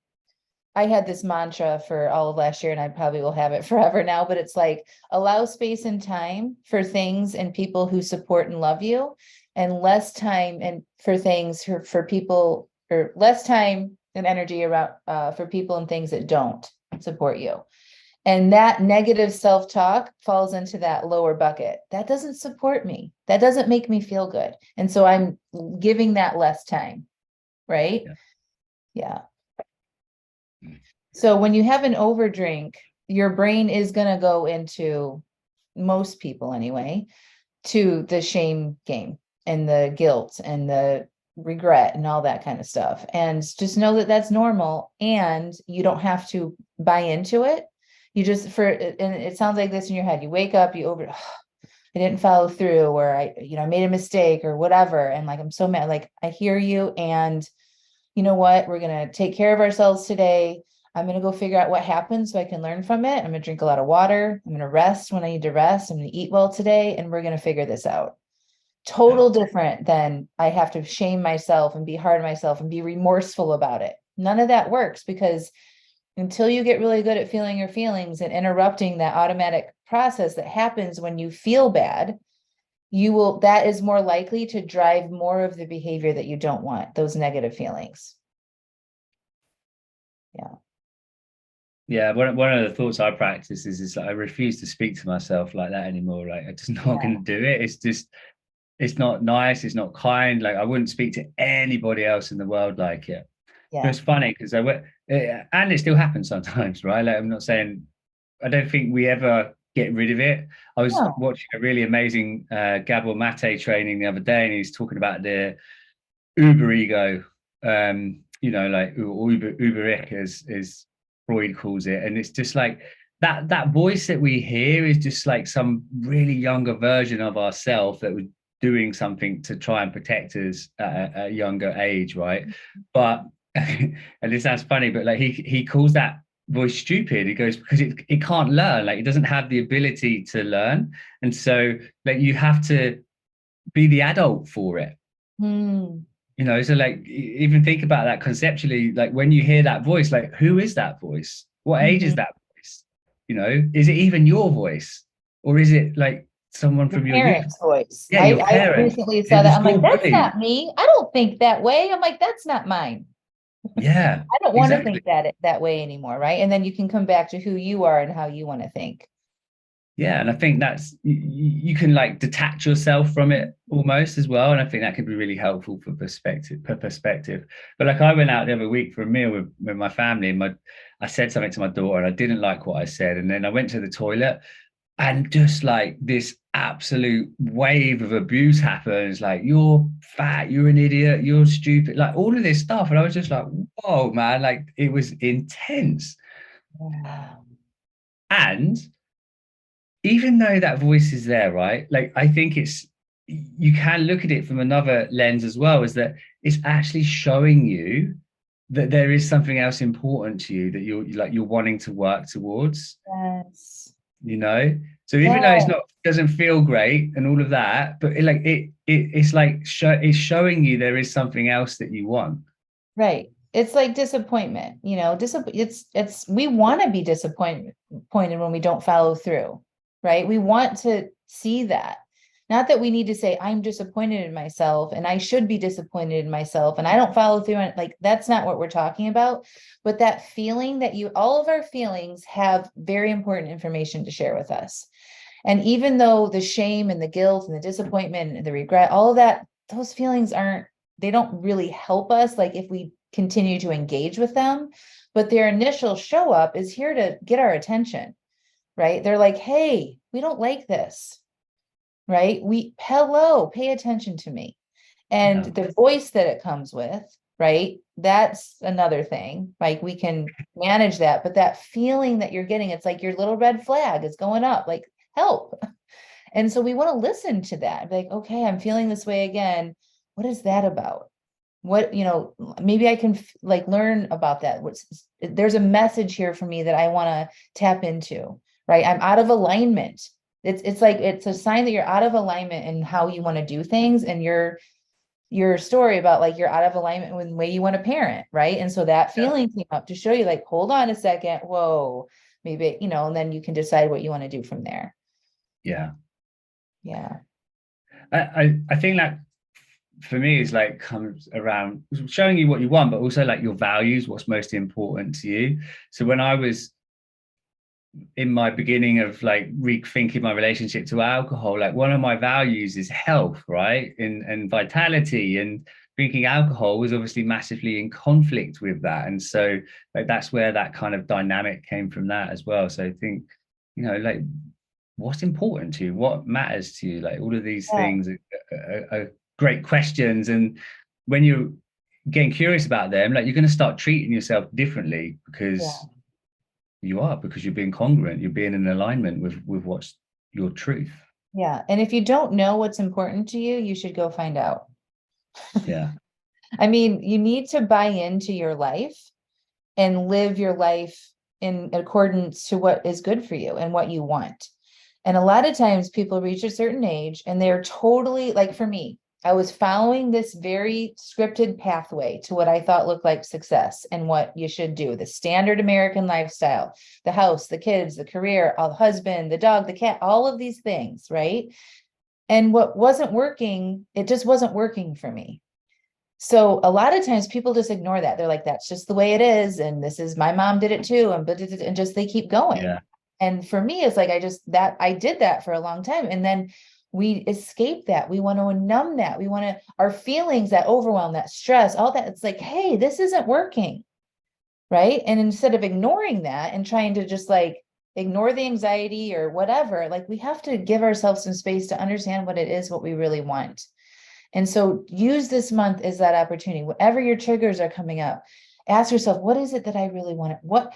S1: I had this mantra for all of last year, and I probably will have it forever now, but it's like allow space and time for things and people who support and love you, and less time and for things for people, or less time and energy around for people and things that don't support you. And that negative self-talk falls into that lower bucket. That doesn't support me. That doesn't make me feel good. And so I'm giving that less time, right?
S2: yeah.
S1: Yeah. So when you have an overdrink, your brain is going to go into, most people anyway, to the shame game and the guilt and the regret and all that kind of stuff. And just know that that's normal, and you don't have to buy into it. You just and it sounds like this in your head. You wake up, I didn't follow through, or I made a mistake or whatever. And like, I'm so mad. Like, I hear you. And you know what? We're going to take care of ourselves today. I'm going to go figure out what happened so I can learn from it. I'm going to drink a lot of water. I'm going to rest when I need to rest. I'm going to eat well today. And we're going to figure this out. Total different than I have to shame myself and be hard on myself and be remorseful about it. None of that works, because until you get really good at feeling your feelings and interrupting that automatic process that happens when you feel bad, that is more likely to drive more of the behavior that you don't want, those negative feelings. Yeah.
S2: Yeah, one of the thoughts I practice is that I refuse to speak to myself like that anymore. Like, I'm just not going to do it. It's not nice. It's not kind. Like, I wouldn't speak to anybody else in the world like it.
S1: Yeah.
S2: It's funny because and it still happens sometimes, right? Like, I'm not saying, I don't think we ever get rid of it. I was watching a really amazing Gabor Mate training the other day, and he's talking about the uber ego, like uber ich, as Freud calls it. And it's just like that voice that we hear is just like some really younger version of ourselves that was doing something to try and protect us at a younger age, right? But and this sounds funny, but like he calls that voice stupid. He goes, because it can't learn, like it doesn't have the ability to learn. And so like you have to be the adult for it. So like even think about that conceptually. Like when you hear that voice, like who is that voice? What age is that voice? Is it even your voice, or is it like someone from your youth?
S1: Parents' voice.
S2: Yeah, your
S1: I
S2: parents.
S1: recently saw
S2: The
S1: that. I'm like,
S2: school
S1: that's
S2: bully.
S1: not me. I don't think that way. I'm like, that's not mine.
S2: Yeah,
S1: I don't want to
S2: exactly.
S1: think that way anymore, right? And then you can come back to who you are and how you want to think.
S2: Yeah, and I think that's you can like detach yourself from it almost as well, and I think that can be really helpful for perspective. But like I went out the other week for a meal with my family, and I said something to my daughter, and I didn't like what I said, and then I went to the toilet, and just like this absolute wave of abuse happens, like you're fat, you're an idiot, you're stupid, like all of this stuff, and I was just like, whoa, man, like it was intense, and even though that voice is there, right? Like, I think you can look at it from another lens as well, is that it's actually showing you that there is something else important to you that you're wanting to work towards,
S1: Yes.
S2: So even though doesn't feel great and all of that, but it's like it's showing you there is something else that you want.
S1: Right. It's like disappointment, we want to be disappointed when we don't follow through, right? We want to see that. Not that we need to say, I'm disappointed in myself and I should be disappointed in myself and I don't follow through on it. Like, that's not what we're talking about. But that feeling that all of our feelings have very important information to share with us. And even though the shame and the guilt and the disappointment and the regret, all of that, those feelings they don't really help us, like if we continue to engage with them, but their initial show up is here to get our attention, right? They're like, hey, we don't like this, right? Hello, pay attention to me. And the voice that it comes with, right? That's another thing. Like, we can manage that, but that feeling that you're getting, it's like your little red flag is going up, like, help. And so we want to listen to that. Like, okay, I'm feeling this way again. What is that about? Maybe I can like learn about that. There's a message here for me that I want to tap into, right? I'm out of alignment. It's like, it's a sign that you're out of alignment in how you want to do things. And your story about like you're out of alignment with the way you want to parent, right? And so that feeling came up to show you like, hold on a second, whoa, maybe, and then you can decide what you want to do from there.
S2: Yeah.
S1: Yeah.
S2: I think that for me is like comes around showing you what you want, but also like your values, what's most important to you. So when I was in my beginning of like rethinking my relationship to alcohol, like one of my values is health, right? And vitality, and drinking alcohol was obviously massively in conflict with that. And so like that's where that kind of dynamic came from that as well. So I think, like what's important to you, what matters to you, like all of these things are great questions. And when you're getting curious about them, like you're going to start treating yourself differently
S1: Yeah.
S2: because you're being congruent, you're being in alignment with what's your truth.
S1: Yeah. And if you don't know what's important to you, you should go find out.
S2: Yeah.
S1: I mean, you need to buy into your life and live your life in accordance to what is good for you and what you want. And a lot of times people reach a certain age and they're totally like, for me, I was following this very scripted pathway to what I thought looked like success and what you should do, the standard American lifestyle, the house, the kids, the career, the husband, the dog, the cat, all of these things, right? And what wasn't working, it just wasn't working for me. So a lot of times people just ignore that. They're like, that's just the way it is. And this is my mom did it too. And just they keep going.
S2: Yeah.
S1: And for me, it's like I did that for a long time. And then we escape that. We want to numb that. We want to our feelings, that overwhelm, that stress, all that. It's like, hey, this isn't working. Right. And instead of ignoring that and trying to just like ignore the anxiety or whatever, like we have to give ourselves some space to understand what it is, what we really want. And so use this month as that opportunity. Whatever your triggers are coming up, ask yourself, what is it that I really want? What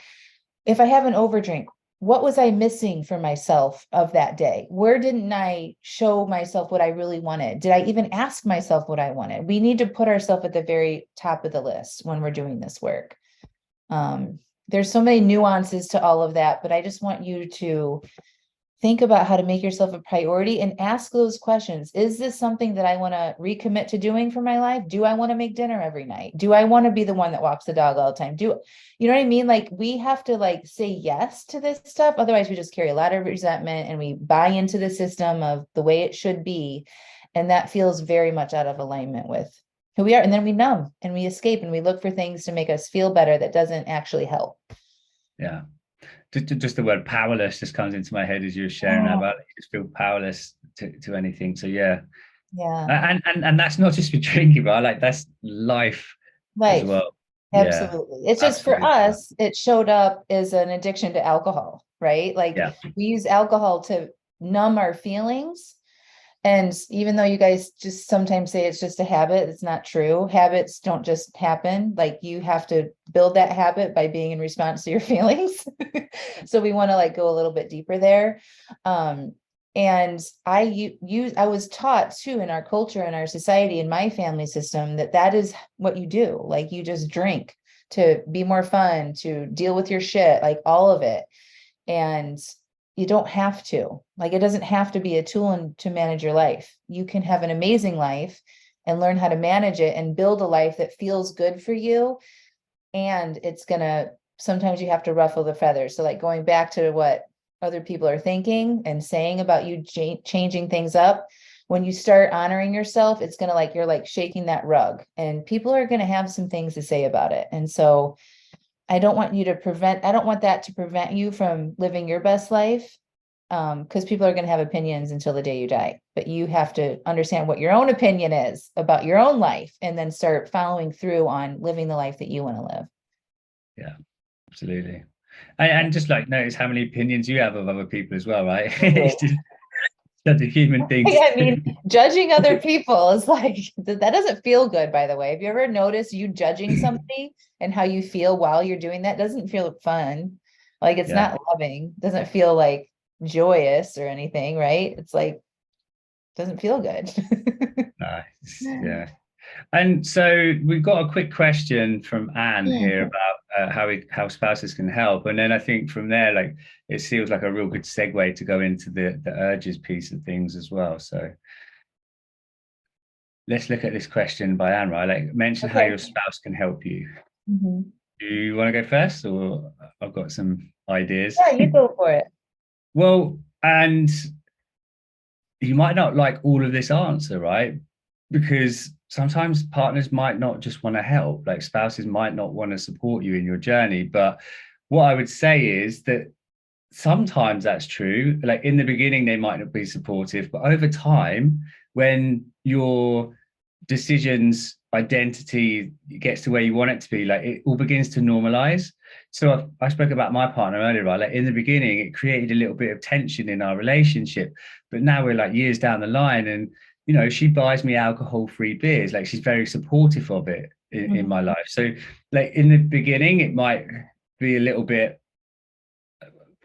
S1: if I have an overdrink? What was I missing for myself of that day? Where didn't I show myself what I really wanted? Did I even ask myself what I wanted? We need to put ourselves at the very top of the list when we're doing this work. Um, there's so many nuances to all of that, but I just want you to think about how to make yourself a priority and ask those questions. Is this something that I want to recommit to doing for my life? Do I want to make dinner every night? Do I want to be the one that walks the dog all the time? You know what I mean? Like we have to like say yes to this stuff. Otherwise we just carry a lot of resentment and we buy into the system of the way it should be. And that feels very much out of alignment with who we are. And then we numb and we escape and we look for things to make us feel better that doesn't actually help.
S2: Yeah. Just the word powerless just comes into my head as you were sharing that
S1: Oh,
S2: about it. You just feel powerless to anything. So yeah.
S1: yeah.
S2: And that's not just for drinking, but like that's life as
S1: Life.
S2: well. Yeah.
S1: Absolutely. It's just for
S2: Absolutely.
S1: us, it showed up as an addiction to alcohol, right? Like
S2: Yeah.
S1: we use alcohol to numb our feelings. And even though you guys just sometimes say it's just a habit, it's not true. Habits don't just happen. Like you have to build that habit by being in response to your feelings. So we want to like go a little bit deeper there. And I was taught too in our culture, in our society, in my family system, that is what you do. Like you just drink to be more fun, to deal with your shit, like all of it. And you don't have to, like, it doesn't have to be a tool to manage your life. You can have an amazing life and learn how to manage it and build a life that feels good for you. And it's gonna, sometimes you have to ruffle the feathers. So like going back to what other people are thinking and saying about you changing things up, when you start honoring yourself, it's gonna like, you're like shaking that rug and people are gonna have some things to say about it. And so I don't want that to prevent you from living your best life. Because people are going to have opinions until the day you die, but you have to understand what your own opinion is about your own life and then start following through on living the life that you want to live.
S2: Yeah. Absolutely. And just like notice how many opinions you have of other people as well, right?
S1: Totally.
S2: It's just such a human thing to
S1: I
S2: do.
S1: mean, judging other people is like, that doesn't feel good, by the way. Have you ever noticed you judging somebody and how you feel while you're doing that? Doesn't feel fun. Like it's
S2: Yeah.
S1: not loving, doesn't feel like joyous or anything, right? It's like, doesn't feel good.
S2: Nice. Yeah. And so we've got a quick question from Anne here
S1: Mm.
S2: about how spouses can help, and then I think from there, like it feels like a real good segue to go into the urges piece of things as well. So let's look at this question by Anne. Right, like mention how
S1: Okay.
S2: your spouse can help you.
S1: Mhm.
S2: Do you want to go first, or I've got some ideas?
S1: Yeah, you go for it.
S2: Well, and you might not like all of this answer, right? Because sometimes partners might not just want to help, like spouses might not want to support you in your journey. But what I would say is that sometimes that's true. Like in the beginning, they might not be supportive, but over time, when your decisions, identity gets to where you want it to be, like it all begins to normalize. So I spoke about my partner earlier, right? Like in the beginning, it created a little bit of tension in our relationship, but now we're like years down the line, and she buys me alcohol-free beers. Like, she's very supportive of it in
S1: Mhm.
S2: my life. So, like, in the beginning, it might be a little bit,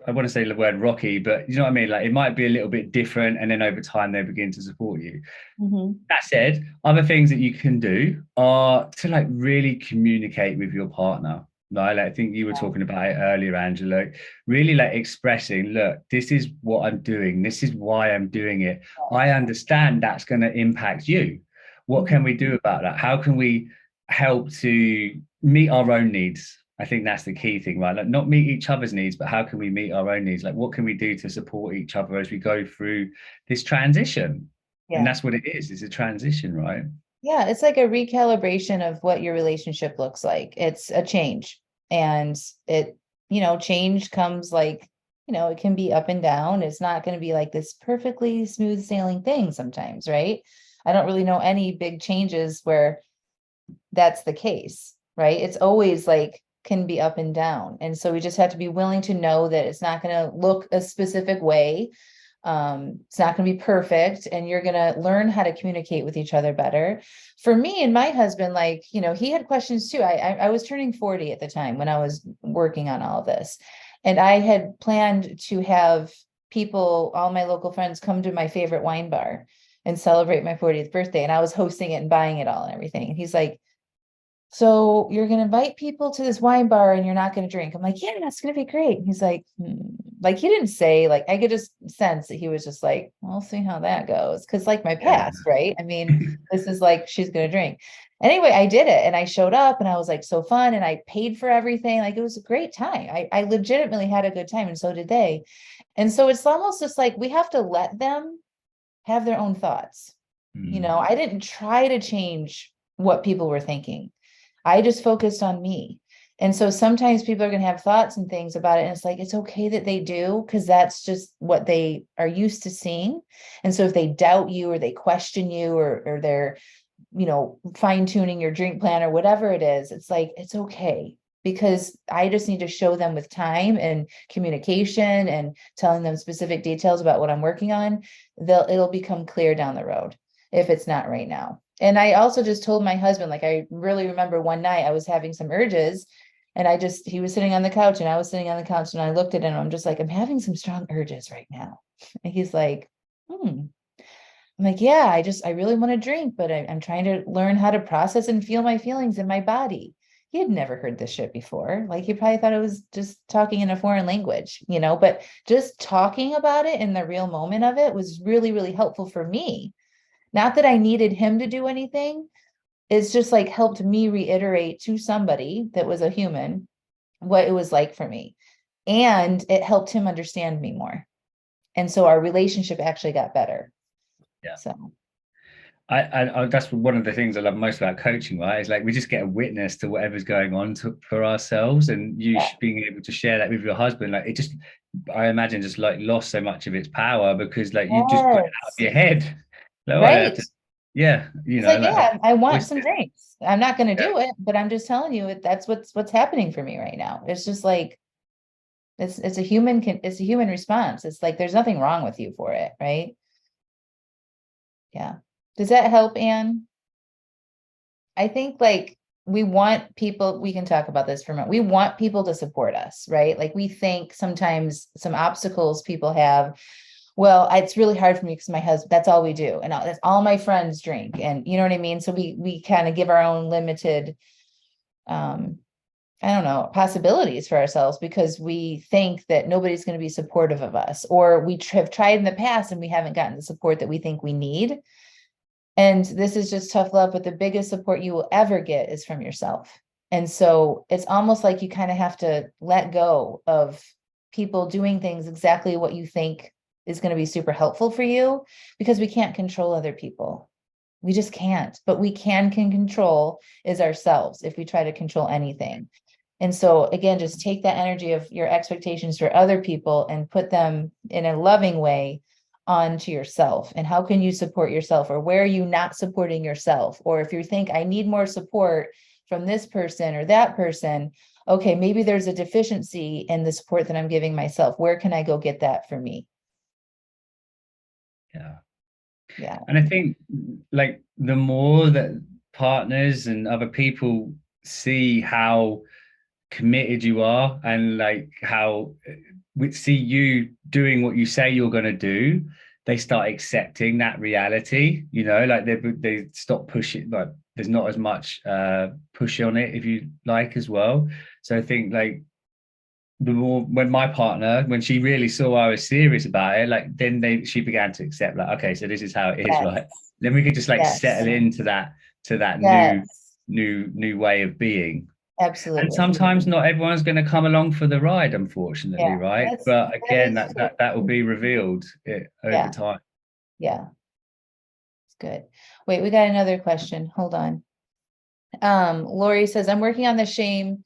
S2: I want to say the word rocky, but you know what I mean? Like, it might be a little bit different, and then over time they begin to support you.
S1: Mhm.
S2: That said, other things that you can do are to like really communicate with your partner. Right? Like, I think you were talking about it earlier, Angela. Really like expressing, look, this is what I'm doing. This is why I'm doing it. I understand that's going to impact you. What
S1: Mhm.
S2: can we do about that? How can we help to meet our own needs? I think that's the key thing, right? Like, not meet each other's needs, but how can we meet our own needs? Like, what can we do to support each other as we go through this transition? And
S1: Yeah.
S2: that's what it is. It's a transition, right?
S1: Yeah, it's like a recalibration of what your relationship looks like. It's a change. And it, change comes like, it can be up and down. It's not going to be like this perfectly smooth sailing thing sometimes, right? I don't really know any big changes where that's the case, right? It's always like can be up and down. And so we just have to be willing to know that it's not going to look a specific way. It's not going to be perfect, and you're going to learn how to communicate with each other better. For me and my husband, like, he had questions too. I was turning 40 at the time when I was working on all of this. And I had planned to have people, all my local friends, come to my favorite wine bar and celebrate my 40th birthday. And I was hosting it and buying it all and everything. And he's like, so you're going to invite people to this wine bar and you're not going to drink. I'm like, yeah, that's going to be great. He's like, like, he didn't say, like, I could just sense that he was just like, we'll see how that goes. Cause like my
S2: Yeah.
S1: past, right? I mean, this is like, she's going to drink. Anyway, I did it and I showed up and I was like, so fun. And I paid for everything. Like, it was a great time. I legitimately had a good time. And so did they. And so it's almost just like, we have to let them have their own thoughts.
S2: Mm,
S1: I didn't try to change what people were thinking. I just focused on me. And so sometimes people are going to have thoughts and things about it. And it's like, it's okay that they do, because that's just what they are used to seeing. And so if they doubt you or they question you, or they're, fine tuning your drink plan or whatever it is, it's like, it's okay. Because I just need to show them with time and communication and telling them specific details about what I'm working on, it'll become clear down the road if it's not right now. And I also just told my husband, like, I really remember one night I was having some urges and he was sitting on the couch and I was sitting on the couch and I looked at him. I'm just like, I'm having some strong urges right now. And he's like, hmm. I'm like, yeah, I really want to drink, but I'm trying to learn how to process and feel my feelings in my body. He had never heard this shit before. Like, he probably thought it was just talking in a foreign language, but just talking about it in the real moment of it was really, really helpful for me. Not that I needed him to do anything. It's just like helped me reiterate to somebody that was a human what it was like for me. And it helped him understand me more. And so our relationship actually got better.
S2: yeah.
S1: So,
S2: That's one of the things I love most about coaching, right? Is like we just get a witness to whatever's going on for ourselves, and you
S1: yeah.
S2: being able to share that with your husband, like it just, I imagine, just like lost so much of its power because like you just got it out of
S1: Yes.
S2: your head. Like, oh, I have
S1: Right.
S2: to, yeah,
S1: It's like,
S2: like
S1: yeah, I want
S2: voice
S1: some
S2: it.
S1: drinks. I'm not going to
S2: Yeah,
S1: do it, but I'm just telling you that's what's happening for me right now. It's just like it's a human response. It's like there's nothing wrong with you for it, right? Yeah. Does that help, Anne? I think like we want people, we can talk about this for a minute. We want people to support us, right? Like we think sometimes some obstacles people have. Well, it's really hard for me because my husband, that's all we do. And that's all my friends drink. And you know what I mean? So we kind of give our own limited um I don't know, possibilities for ourselves because we think that nobody's going to be supportive of us, or we have tried in the past and we haven't gotten the support that we think we need. And this is just tough love, but the biggest support you will ever get is from yourself. And so it's almost like you kind of have to let go of people doing things exactly what you think is going to be super helpful for you, because we can't control other people. We just can't. But we can control is ourselves if we try to control anything. And so again, just take that energy of your expectations for other people and put them in a loving way onto yourself. And how can you support yourself, or where are you not supporting yourself? Or if you think I need more support from this person or that person, okay, maybe there's a deficiency in the support that I'm giving myself. Where can I go get that for me?
S2: yeah.
S1: Yeah.
S2: And I think like the more that partners and other people see how committed you are and like how we see you doing what you say you're going to do, they start accepting that reality, like they stop pushing, like there's not as much push on it, if you like, as well. So I think like the more, when my partner, when she really saw I was serious about it, like then she began to accept, like, okay, so this is how it is,
S1: Yes.
S2: right? Then we could just like
S1: Yes.
S2: settle into that
S1: Yes.
S2: new way of being. And
S1: Absolutely.
S2: sometimes not everyone's going to come along for the ride, unfortunately,
S1: Yeah.
S2: right?
S1: That
S2: But again,
S1: is
S2: that will be revealed over
S1: yeah.
S2: time.
S1: Yeah. It's good. Wait, we got another question. Hold on. Lori says, I'm working on the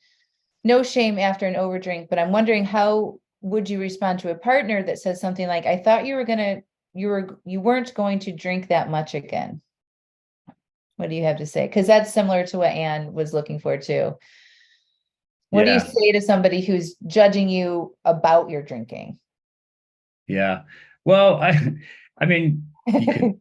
S1: no shame after an overdrink, but I'm wondering, how would you respond to a partner that says something like, I thought you weren't going to drink that much again? What do you have to say? Because that's similar to what Anne was looking for too. What do you
S2: Yeah,
S1: say to somebody who's judging you about your drinking?
S2: yeah. Well, I mean, you could.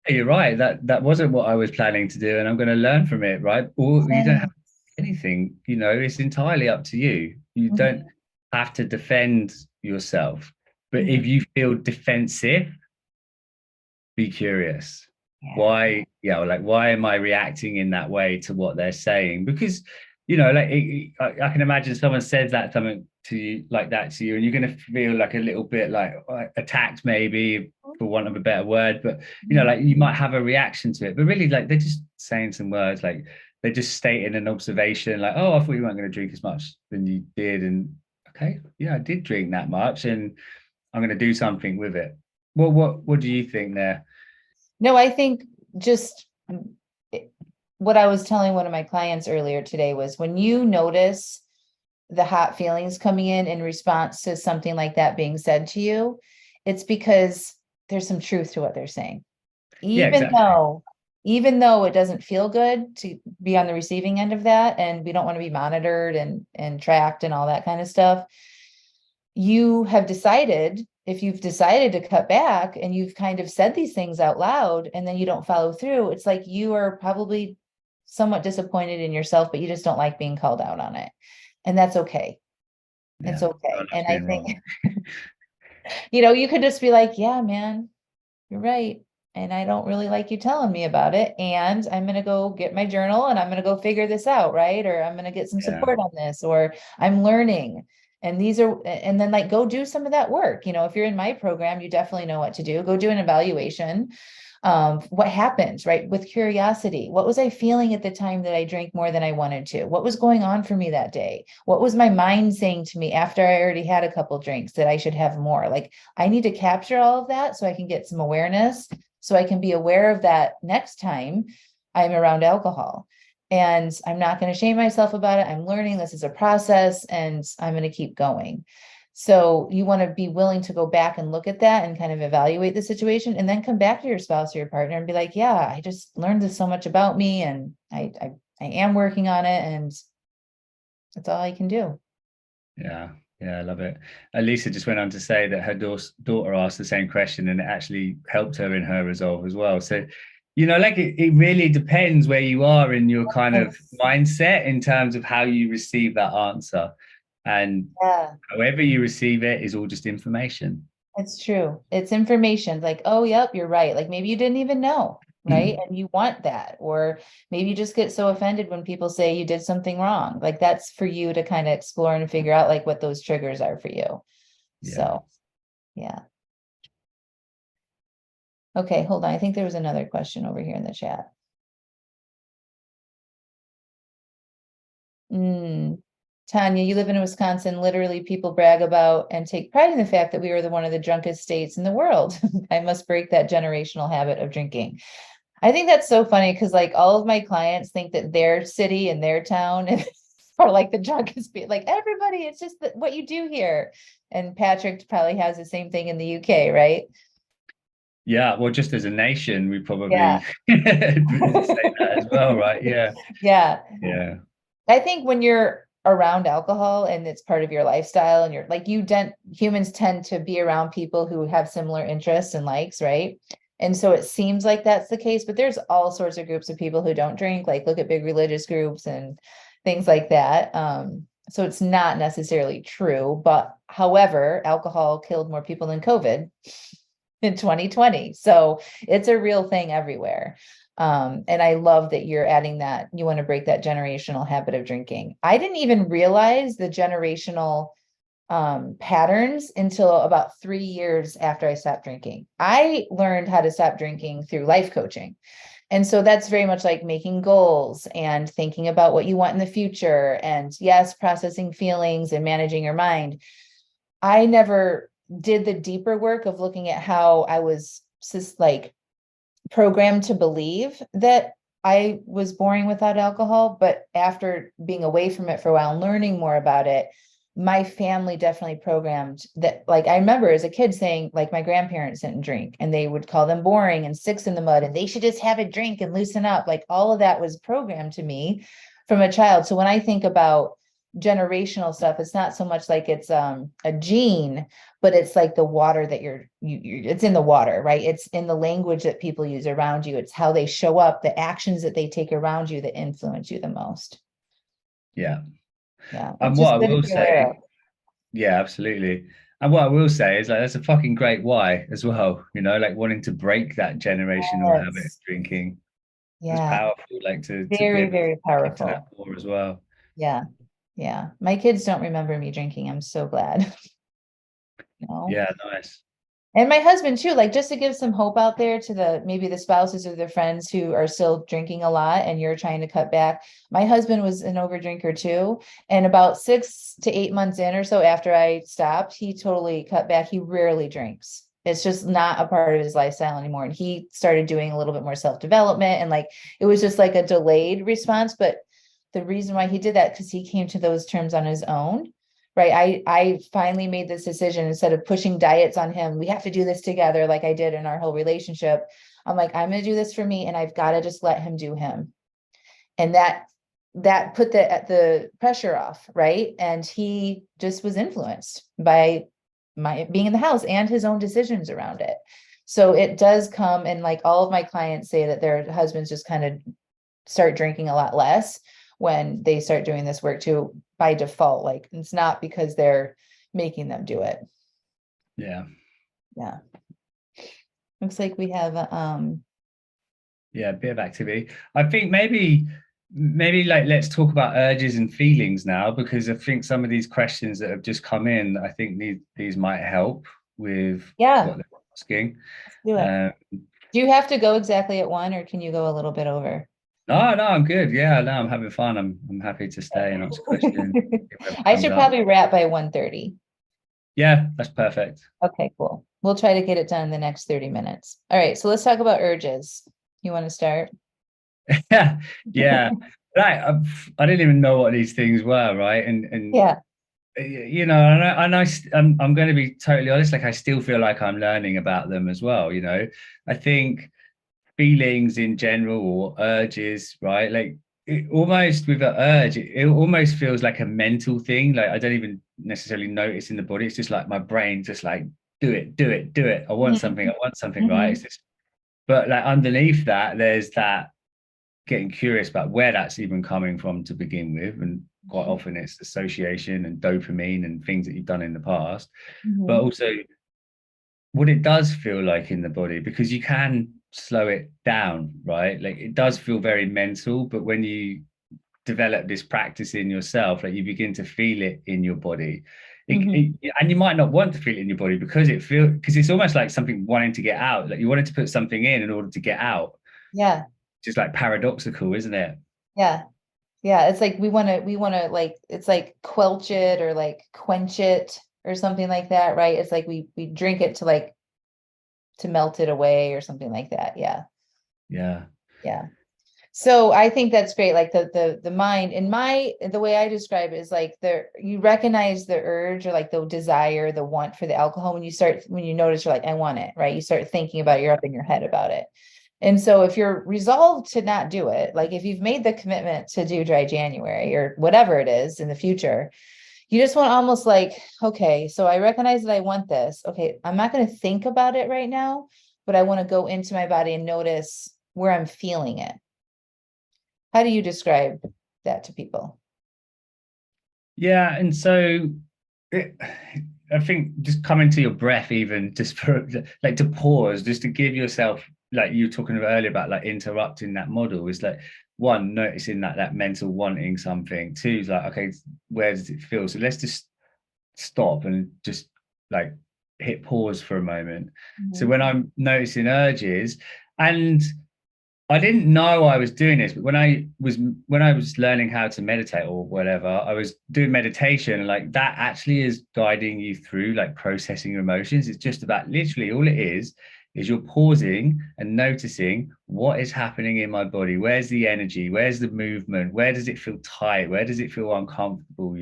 S2: You're right. That wasn't what I was planning to do, and I'm going to learn from it, right? Or you don't have
S1: Yes.
S2: anything. It's entirely up to you. You don't
S1: Mhm.
S2: have to defend yourself. But
S1: Mhm.
S2: if you feel defensive, be curious.
S1: Yeah.
S2: Why, yeah, like why am I reacting in that way to what they're saying? Because, like I can imagine someone says that something to you like that to you, and you're going to feel like a little bit like attacked, maybe, for want of a better word. But
S1: Mhm.
S2: like you might have a reaction to it, but really, like they're just saying some words, like they're just stating an observation, like, oh, I thought you weren't going to drink as much than you did, and okay, yeah, I did drink that much, and I'm going to do something with it. What do you think there?
S1: No, I think just what I was telling one of my clients earlier today was, when you notice the hot feelings coming in response to something like that being said to you, it's because there's some truth to what they're saying.
S2: Yeah,
S1: Even
S2: exactly.
S1: though, even though it doesn't feel good to be on the receiving end of that, and we don't want to be monitored and tracked and all that kind of stuff, you have decided, if you've decided to cut back and you've kind of said these things out loud and then you don't follow through, it's like you are probably somewhat disappointed in yourself, but you just don't like being called out on it. And that's okay. It's
S2: Yeah, I
S1: okay.
S2: love
S1: And I
S2: being
S1: think,
S2: wrong.
S1: you could just be like, yeah, man, you're right. And I don't really like you telling me about it. And I'm going to go get my journal and I'm going to go figure this out. Right. Or I'm going to get some
S2: Yeah,
S1: support on this, or I'm learning. And and then like, go do some of that work. If you're in my program, you definitely know what to do. Go do an evaluation. What happened, right? With curiosity. What was I feeling at the time that I drank more than I wanted to? What was going on for me that day? What was my mind saying to me after I already had a couple drinks that I should have more? Like, I need to capture all of that so I can get some awareness, so I can be aware of that next time I'm around alcohol. And I'm not going to shame myself about it. I'm learning this is a process and I'm going to keep going. So you want to be willing to go back and look at that and kind of evaluate the situation, and then come back to your spouse or your partner and be like, yeah, I just learned this so much about me, and I am working on it, and that's all I can do.
S2: yeah, yeah, I love it. Lisa just went on to say that her daughter asked the same question and it actually helped her in her resolve as well. So, like it really depends where you are in your kind of
S1: Yes.
S2: mindset in terms of how you receive that answer. And
S1: Yeah.
S2: however you receive it is all just information.
S1: It's true. It's information like, oh, yep, you're right. Like, maybe you didn't even know, right? And you want that. Or maybe you just get so offended when people say you did something wrong. Like, that's for you to kind of explore and figure out like what those triggers are for you.
S2: Yeah.
S1: So, yeah. Okay, hold on. I think there was another question over here in the chat. Mm. Tanya, you live in Wisconsin. Literally, people brag about and take pride in the fact that we are one of the drunkest states in the world. I must break that generational habit of drinking. I think that's so funny because like all of my clients think that their city and their town are like the drunkest like everybody, it's just what you do here. And Patrick probably has the same thing in the UK, right?
S2: Yeah, well, just as a nation, we
S1: Yeah.
S2: probably say that as well, right? Yeah,
S1: Yeah.
S2: yeah,
S1: I think when you're around alcohol and it's part of your lifestyle, and you're like, humans tend to be around people who have similar interests and likes, right? And so it seems like that's the case, but there's all sorts of groups of people who don't drink, like look at big religious groups and things like that. So it's not necessarily true, but however, alcohol killed more people than COVID in 2020. So it's a real thing everywhere. And I love that you're adding that you want to break that generational habit of drinking. I didn't even realize the generational patterns until about 3 years after I stopped drinking. I learned how to stop drinking through life coaching. And so that's very much like making goals and thinking about what you want in the future. And yes, processing feelings and managing your mind. I never did the deeper work of looking at how I was just like programmed to believe that I was boring without alcohol. But after being away from it for a while and learning more about it, my family definitely programmed that. Like I remember as a kid saying, like my grandparents didn't drink and they would call them boring and sticks in the mud and they should just have a drink and loosen up. Like all of that was programmed to me from a child. So when I think about generational stuff, it's not so much like it's a gene, but it's like the water that it's in the water, right? It's in the language that people use around you. It's how they show up, the actions that they take around you that influence you the most.
S2: Yeah.
S1: Yeah,
S2: And
S1: it's
S2: what
S1: just
S2: I
S1: good to
S2: will
S1: be aware of.
S2: say, yeah, absolutely. And what I will say is like that's a fucking great why as well, like wanting to break that generational habit of
S1: Yes.
S2: drinking was
S1: Yeah,
S2: powerful, like to be
S1: very,
S2: able to
S1: very
S2: look into that
S1: powerful.
S2: more as well.
S1: Yeah, yeah. My kids don't remember me drinking. I'm so glad. No.
S2: Yeah, nice.
S1: And my husband too, like just to give some hope out there to the maybe the spouses or the friends who are still drinking a lot and you're trying to cut back. My husband was an overdrinker too. And about 6 to 8 months in or so after I stopped, he totally cut back. He rarely drinks. It's just not a part of his lifestyle anymore. And he started doing a little bit more self-development and like it was just like a delayed response. But the reason why he did that, because he came to those terms on his own, right? I finally made this decision instead of pushing diets on him. We have to do this together, like I did in our whole relationship. I'm like, I'm going to do this for me, and I've got to just let him do him, and that put the pressure off, right? And he just was influenced by my being in the house and his own decisions around it. So it does come, and like all of my clients say that their husbands just kind of start drinking a lot less when they start doing this work too by default. Like it's not because they're making them do it.
S2: Yeah.
S1: Yeah. Looks like we have
S2: Yeah, a bit of activity. I think maybe like let's talk about urges and feelings now, because I think some of these questions that have just come in, I think these might help with
S1: yeah,
S2: what they're asking.
S1: let's do it.
S2: Um,
S1: Do you have to go exactly at 1 or can you go a little bit over?
S2: no, I'm good. Yeah, no, I'm having fun. I'm happy to stay and answer questions, whatever
S1: I
S2: comes
S1: should
S2: up.
S1: probably wrap by 1:30.
S2: Yeah, that's perfect.
S1: Okay, cool. We'll try to get it done in the next 30 minutes. All right, so let's talk about urges. You want to start?
S2: Yeah, yeah. Right. I didn't even know what these things were, right? And
S1: Yeah.
S2: I'm going to be totally honest. Like, I still feel like I'm learning about them as well. I think feelings in general or urges, right? Like, almost with an urge, it almost feels like a mental thing. Like, I don't even necessarily notice in the body. It's just like my brain, just like do it, do it, do it. I want
S1: Mhm.
S2: something. I want something, right?
S1: Mhm.
S2: It's just, but like underneath that, there's that getting curious about where that's even coming from to begin with. And quite
S1: Mhm.
S2: often it's association and dopamine and things that you've done in the past, but
S1: Mhm.
S2: also what it does feel like in the body, because you can slow it down, right? Like it does feel very mental, but when you develop this practice in yourself, like you begin to feel it in your body.
S1: Mhm.
S2: And you might not want to feel it in your body because it's almost like something wanting to get out. Like you wanted to put something in order to get out.
S1: Yeah.
S2: Just like paradoxical, isn't it?
S1: Yeah. Yeah, it's like we want to like it's like quelch it or like quench it or something like that, right? It's like we drink it to like to melt it away or something like that. Yeah.
S2: Yeah.
S1: Yeah. So I think that's great. Like the mind in the way I describe it is like you recognize the urge or like the desire, the want for the alcohol when you notice you're like, I want it, right? You start thinking about it, you're up in your head about it. And so if you're resolved to not do it, like if you've made the commitment to do dry January or whatever it is in the future, you just want almost like, okay, so I recognize that I want this. Okay, I'm not going to think about it right now, but I want to go into my body and notice where I'm feeling it. How do you describe that to people?
S2: Yeah, and so I think just coming to your breath, even just for like to pause, just to give yourself, like you were talking about earlier about like interrupting that model, is like one, noticing that mental wanting something. Two is like, okay, where does it feel? So let's just stop and just like hit pause for a moment. So
S1: Mm-hmm.
S2: when I'm noticing urges, and I didn't know I was doing this, but when I was learning how to meditate or whatever, I was doing meditation, and like that actually is guiding you through like processing your emotions. It's just about literally all it is you're pausing and noticing what is happening in my body. Where's the energy? Where's the movement? Where does it feel tight? Where does it feel uncomfortable?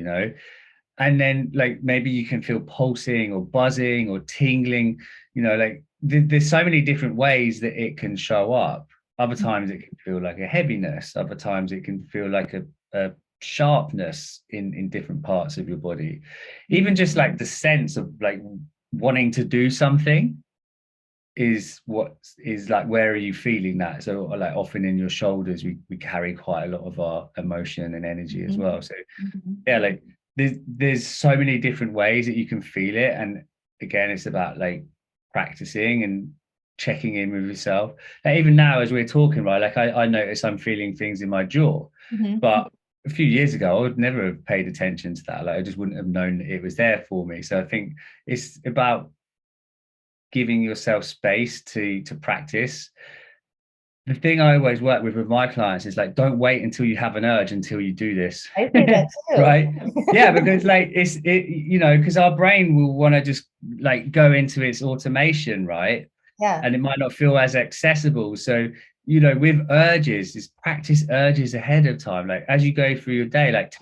S2: And then like maybe you can feel pulsing or buzzing or tingling, like there's so many different ways that it can show up. Other times it can feel like a heaviness, other times it can feel like a sharpness in different parts of your body. Even just like the sense of like wanting to do something is what is like, where are you feeling that? So like often in your shoulders, we carry quite a lot of our emotion and energy as well. So
S1: Mm-hmm.
S2: yeah, like there's so many different ways that you can feel it, and again it's about like practicing and checking in with yourself. Like even now as we're talking, right, like I notice I'm feeling things in my jaw,
S1: Mm-hmm.
S2: but a few years ago I would never have paid attention to that. Like I just wouldn't have known that it was there for me. So I think it's about giving yourself space to practice. The thing I always work with my clients is like, don't wait until you have an urge until you do this.
S1: I say that
S2: Right?
S1: too.
S2: Yeah, because like because our brain will want to just like go into its automation, right?
S1: Yeah.
S2: And it might not feel as accessible. So, with urges, is practice urges ahead of time. Like as you go through your day, like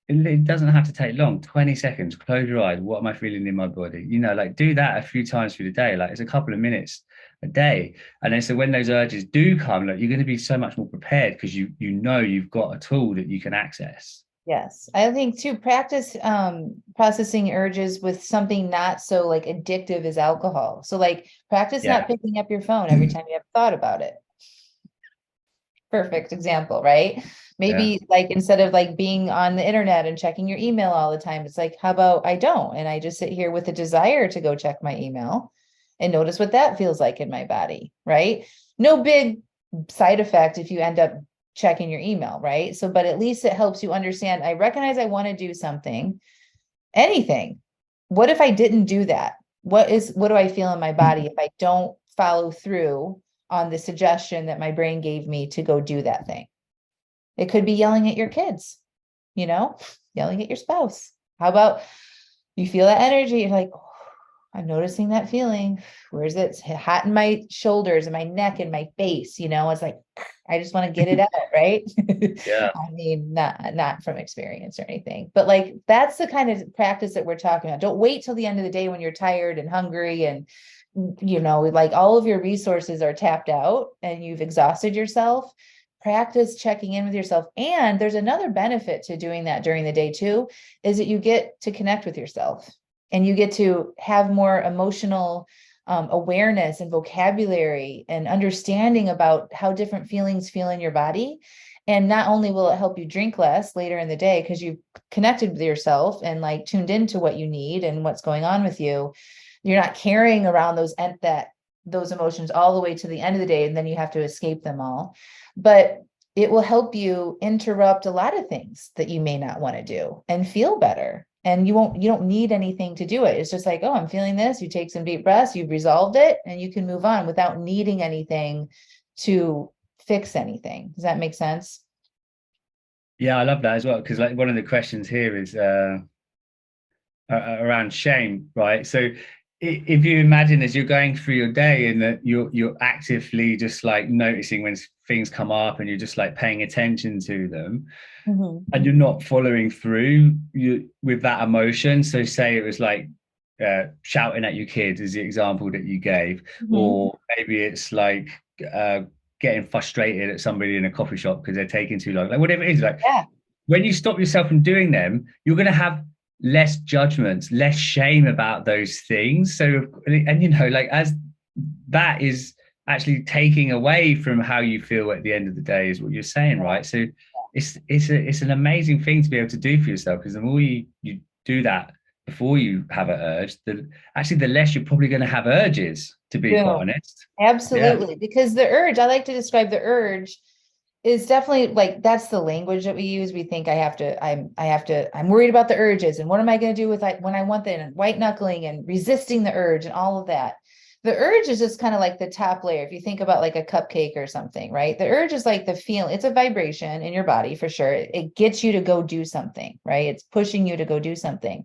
S2: it doesn't have to take long, 20 seconds, close your eyes. What am I feeling in my body? Like do that a few times through the day. Like it's a couple of minutes a day. And then so when those urges do come, like you're going to be so much more prepared because you know you've got a tool that you can access.
S1: Yes. I think too, practice processing urges with something not so like addictive as alcohol. So like practice not
S2: Yeah.
S1: picking up your phone every time you have thought about it. Perfect example, right?
S2: Yeah.
S1: Maybe like instead of like being on the internet and checking your email all the time, it's like, how about I don't? And I just sit here with a desire to go check my email and notice what that feels like in my body, right? No big side effect if you end up checking your email, right? So, but at least it helps you understand. I recognize I want to do something, anything. What if I didn't do that? What do I feel in my body if I don't follow through on the suggestion that my brain gave me to go do that thing? It could be yelling at your kids, you know, yelling at your spouse. How about you feel that energy? You're like, "Oh, I'm noticing that feeling. Where's it? It's hot in my shoulders and my neck and my face, it's like, I just want to get it out, right?
S2: Yeah.
S1: I mean, not from experience or anything, but like that's the kind of practice that we're talking about. Don't wait till the end of the day when you're tired and hungry and like all of your resources are tapped out and you've exhausted yourself. Practice checking in with yourself. And there's another benefit to doing that during the day too, is that you get to connect with yourself and you get to have more emotional awareness and vocabulary and understanding about how different feelings feel in your body. And not only will it help you drink less later in the day because you've connected with yourself and like tuned into what you need and what's going on with you, you're not carrying around those emotions all the way to the end of the day, and then you have to escape them all. But it will help you interrupt a lot of things that you may not want to do and feel better. And you don't need anything to do it. It's just like, oh, I'm feeling this. You take some deep breaths, you've resolved it, and you can move on without needing anything to fix anything. Does that make sense?
S2: Yeah, I love that as well. Because like one of the questions here is around shame, right? So if you imagine as you're going through your day and that you're actively just like noticing when things come up and you're just like paying attention to them
S1: Mm-hmm.
S2: and you're not following through with that emotion. So say it was like shouting at your kids is the example that you gave,
S1: Mm-hmm.
S2: or maybe it's like uh, getting frustrated at somebody in a coffee shop because they're taking too long, like whatever it is, like
S1: Yeah.
S2: when you stop yourself from doing them, you're going to have less judgments, less shame about those things. So, and like as that is actually taking away from how you feel at the end of the day, is what you're saying,
S1: Yeah.
S2: right? So it's an amazing thing to be able to do for yourself, because the more you do that before you have an urge, the less you're probably going to have urges, to be quite
S1: Boom.
S2: honest. Yeah.
S1: Absolutely. Because the urge, I like to describe the urge is definitely like that's the language that we use. We think I'm worried about the urges and what am I going to do with like when I want that and white knuckling and resisting the urge and all of that. The urge is just kind of like the top layer. If you think about like a cupcake or something, right? The urge is like the feeling, it's a vibration in your body for sure. It gets you to go do something, right? It's pushing you to go do something.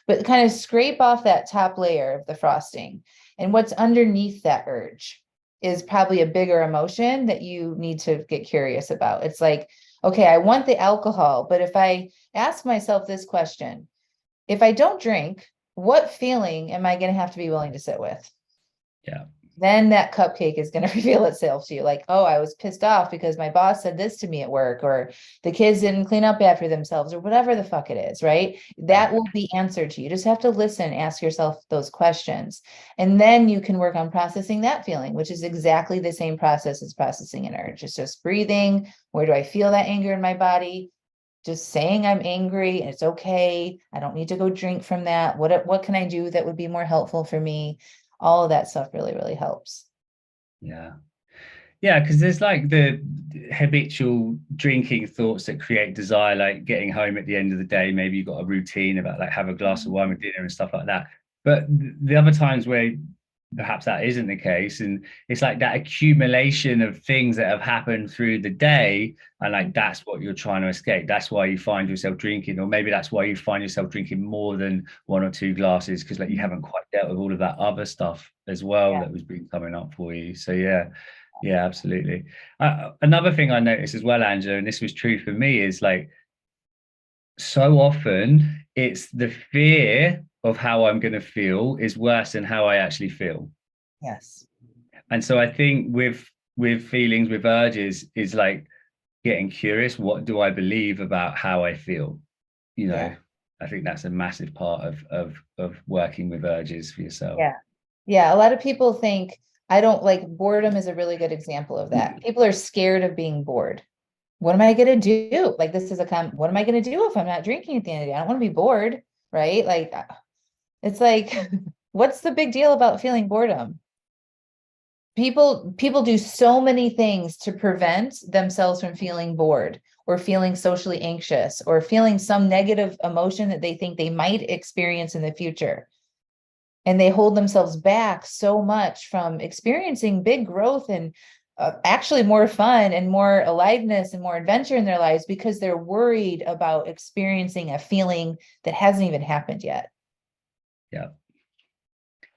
S1: But kind of scrape off that top layer of the frosting. And what's underneath that urge is probably a bigger emotion that you need to get curious about. It's like, okay, I want the alcohol, but if I ask myself this question, if I don't drink, what feeling am I going to have to be willing to sit with?
S2: Yeah.
S1: Then that cupcake is going to reveal itself to you like, oh, I was pissed off because my boss said this to me at work, or the kids didn't clean up after themselves, or whatever the fuck it is, right? That will be answered to you. You just have to listen, ask yourself those questions. And then you can work on processing that feeling, which is exactly the same process as processing an urge. It's just breathing. Where do I feel that anger in my body? Just saying I'm angry and it's okay. I don't need to go drink from that. What can I do that would be more helpful for me? All of that stuff really, really helps.
S2: Yeah. Yeah, because there's like the habitual drinking thoughts that create desire, like getting home at the end of the day. Maybe you've got a routine about like have a glass of wine with dinner and stuff like that. But the other times where perhaps that isn't the case, and it's like that accumulation of things that have happened through the day, and like that's what you're trying to escape. That's why you find yourself drinking, or maybe that's why you find yourself drinking more than one or two glasses, because like you haven't quite dealt with all of that other stuff as well
S1: Yeah.
S2: that was been coming up for you. So yeah. Yeah, absolutely. Another thing I noticed as well, Angela, and this was true for me, is like so often it's the fear of how I'm going to feel is worse than how I actually feel.
S1: Yes.
S2: And so I think with feelings, with urges, is like getting curious. What do I believe about how I feel? You
S1: Yeah.
S2: know, I think that's a massive part of working with urges for yourself.
S1: Yeah. Yeah. A lot of people think I don't like boredom is a really good example of that. People are scared of being bored. What am I going to do? Like this is what am I going to do if I'm not drinking at the end of the day? I don't want to be bored, right? Like it's like what's the big deal about feeling boredom? People do so many things to prevent themselves from feeling bored or feeling socially anxious or feeling some negative emotion that they think they might experience in the future. And they hold themselves back so much from experiencing big growth and actually more fun and more aliveness and more adventure in their lives because they're worried about experiencing a feeling that hasn't even happened yet.
S2: Yeah.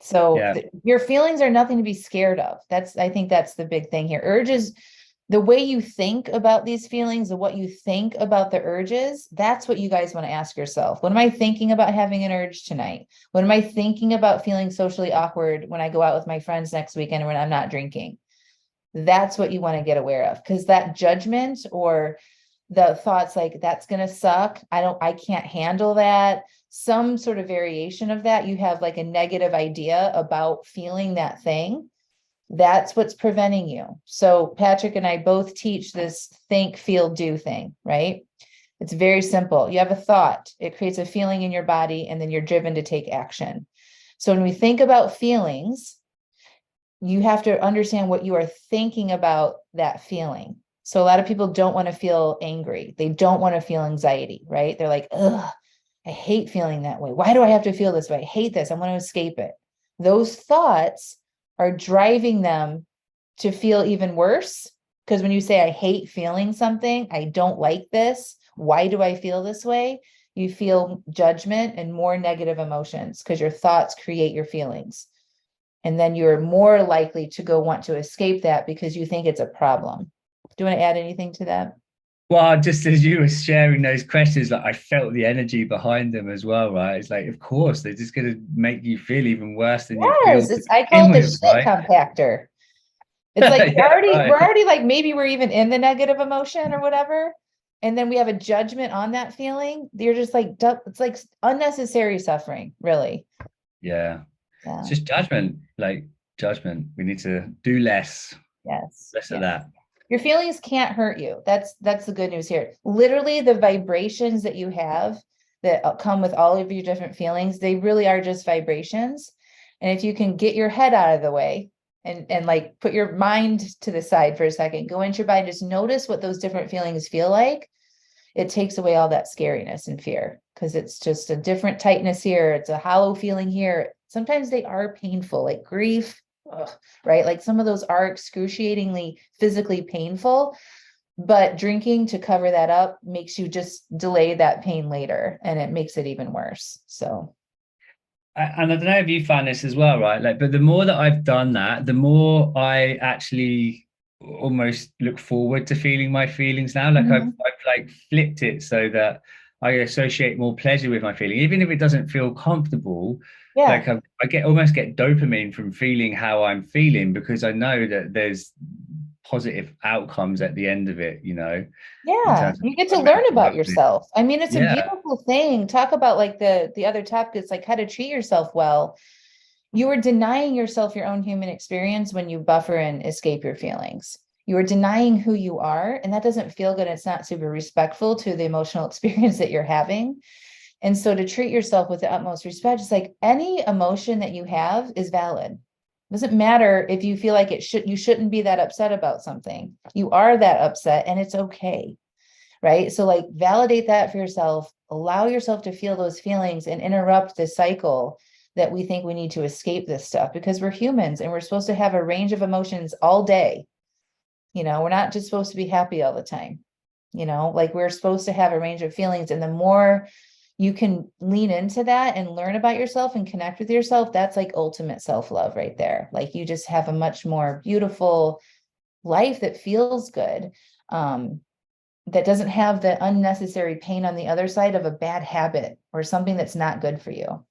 S1: So
S2: Yeah.
S1: your feelings are nothing to be scared of. I think that's the big thing here. Urges, the way you think about these feelings and what you think about the urges, that's what you guys want to ask yourself. What am I thinking about having an urge tonight? What am I thinking about feeling socially awkward when I go out with my friends next weekend when I'm not drinking? That's what you want to get aware of because that judgment or the thoughts like that's going to suck. I can't handle that. Some sort of variation of that. You have like a negative idea about feeling that thing. That's what's preventing you. So Patrick and I both teach this think, feel, do thing, right? It's very simple. You have a thought, it creates a feeling in your body, and then you're driven to take action. So when we think about feelings, you have to understand what you are thinking about that feeling. So a lot of people don't want to feel angry. They don't want to feel anxiety, right? They're like, ugh, I hate feeling that way. Why do I have to feel this way? I hate this. I want to escape it. Those thoughts are driving them to feel even worse. Because when you say, I hate feeling something, I don't like this. Why do I feel this way? You feel judgment and more negative emotions because your thoughts create your feelings. And then you're more likely to go want to escape that because you think it's a problem. Do you want to add anything to that?
S2: Well, just as you were sharing those questions, like I felt the energy behind them as well, right? It's like, of course, they're just going to make you feel even worse than you feel
S1: Yes,
S2: to
S1: I call
S2: begin
S1: it the
S2: with,
S1: shit
S2: right?
S1: compactor. It's like
S2: Yeah,
S1: we're
S2: right.
S1: already like maybe we're even in the negative emotion or whatever. And then we have a judgment on that feeling. You're just like, it's like unnecessary suffering, really.
S2: Yeah. It's
S1: Yeah.
S2: just judgment. Like, Judgment. We need to do less,
S1: Yes.
S2: less of
S1: Yes.
S2: that.
S1: Your feelings can't hurt you. That's the good news here. Literally, the vibrations that you have that come with all of your different feelings, they really are just vibrations. And if you can get your head out of the way and like put your mind to the side for a second, go into your body, just notice what those different feelings feel like. It takes away all that scariness and fear because it's just a different tightness here. It's a hollow feeling here. Sometimes they are painful, like grief. Ugh, right? Like some of those are excruciatingly physically painful, but drinking to cover that up makes you just delay that pain later and it makes it even worse. So,
S2: And I don't know if you found this as well, right? Like, but the more that I've done that, the more I actually almost look forward to feeling my feelings now. Like
S1: mhm.
S2: I've like flipped it so that I associate more pleasure with my feeling, even if it doesn't feel comfortable.
S1: Yeah.
S2: Like I get almost get dopamine from feeling how I'm feeling because I know that there's positive outcomes at the end of it, in
S1: Yeah,
S2: terms of
S1: you get to
S2: my
S1: learn
S2: mental
S1: about
S2: well-being.
S1: yourself. I mean, it's a
S2: Yeah.
S1: beautiful thing. Talk about like the other topic, it's like how to treat yourself well. You are denying yourself your own human experience when you buffer and escape your feelings. You are denying who you are, and that doesn't feel good. It's not super respectful to the emotional experience that you're having. And so to treat yourself with the utmost respect, it's like any emotion that you have is valid. It doesn't matter if you feel like you shouldn't be that upset about something. You are that upset and it's okay. Right. So like validate that for yourself, allow yourself to feel those feelings and interrupt the cycle that we think we need to escape this stuff because we're humans and we're supposed to have a range of emotions all day. We're not just supposed to be happy all the time. Like we're supposed to have a range of feelings. And the more you can lean into that and learn about yourself and connect with yourself, that's like ultimate self-love right there. Like you just have a much more beautiful life that feels good. That doesn't have the unnecessary pain on the other side of a bad habit or something that's not good for you.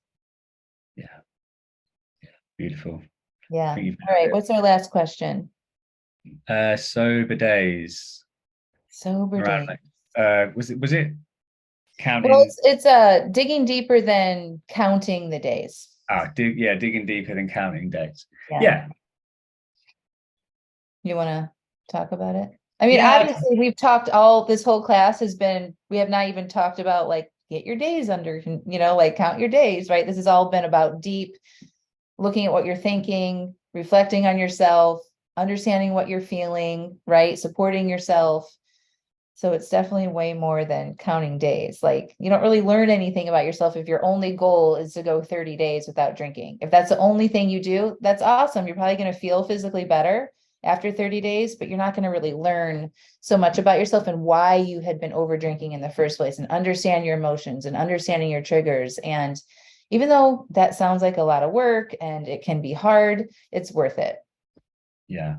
S2: Yeah. Beautiful. I
S1: Yeah.
S2: think you've
S1: All right.
S2: nailed
S1: What's our last question?
S2: it. Sober days.
S1: Sober
S2: Around
S1: day.
S2: like was it
S1: Well,
S2: counting?
S1: it's digging deeper than counting the days.
S2: Digging deeper than counting days.
S1: Yeah.
S2: Yeah.
S1: You want to talk about it? I mean,
S2: Yeah.
S1: obviously, we've talked all this whole class has been, we have not even talked about like get your days under, like count your days, right? This has all been about deep looking at what you're thinking, reflecting on yourself, understanding what you're feeling, right? Supporting yourself. So it's definitely way more than counting days. Like you don't really learn anything about yourself if your only goal is to go 30 days without drinking. If that's the only thing you do, that's awesome. You're probably going to feel physically better after 30 days, but you're not going to really learn so much about yourself and why you had been over drinking in the first place and understand your emotions and understanding your triggers. And even though that sounds like a lot of work and it can be hard, it's worth it.
S2: Yeah.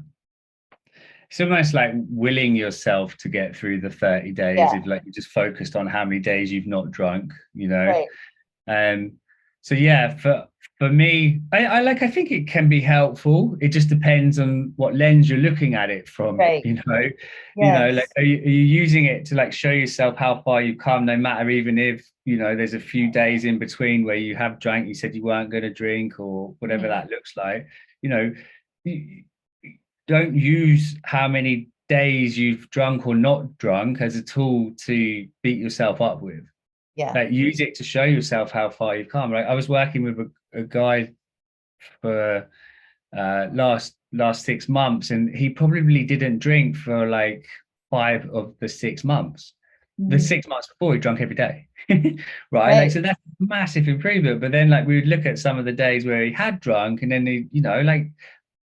S2: It's almost like willing yourself to get through the 30 days
S1: Yeah,
S2: if like you just focused on how many days you've not drunk.
S1: right,
S2: Um, so yeah, for me, I think it can be helpful. It just depends on what lens you're looking at it from,
S1: right.
S2: like
S1: Yes.
S2: are you using it to like show yourself how far you've come, no matter even if, there's a few days in between where you have drank, you said you weren't going to drink or whatever
S1: Mhm.
S2: that looks like, you know, you don't use how many days you've drunk or not drunk as a tool to beat yourself up with.
S1: Yeah.
S2: Like use it to show yourself how far you've come. Right. I was working with a guy for last 6 months, and he probably didn't drink for like 5 of the 6 months. The
S1: Mhm.
S2: 6 months before he drank every day. Right. Like
S1: Right.
S2: so that's a massive improvement. But then like we would look at some of the days where he had drunk, and then like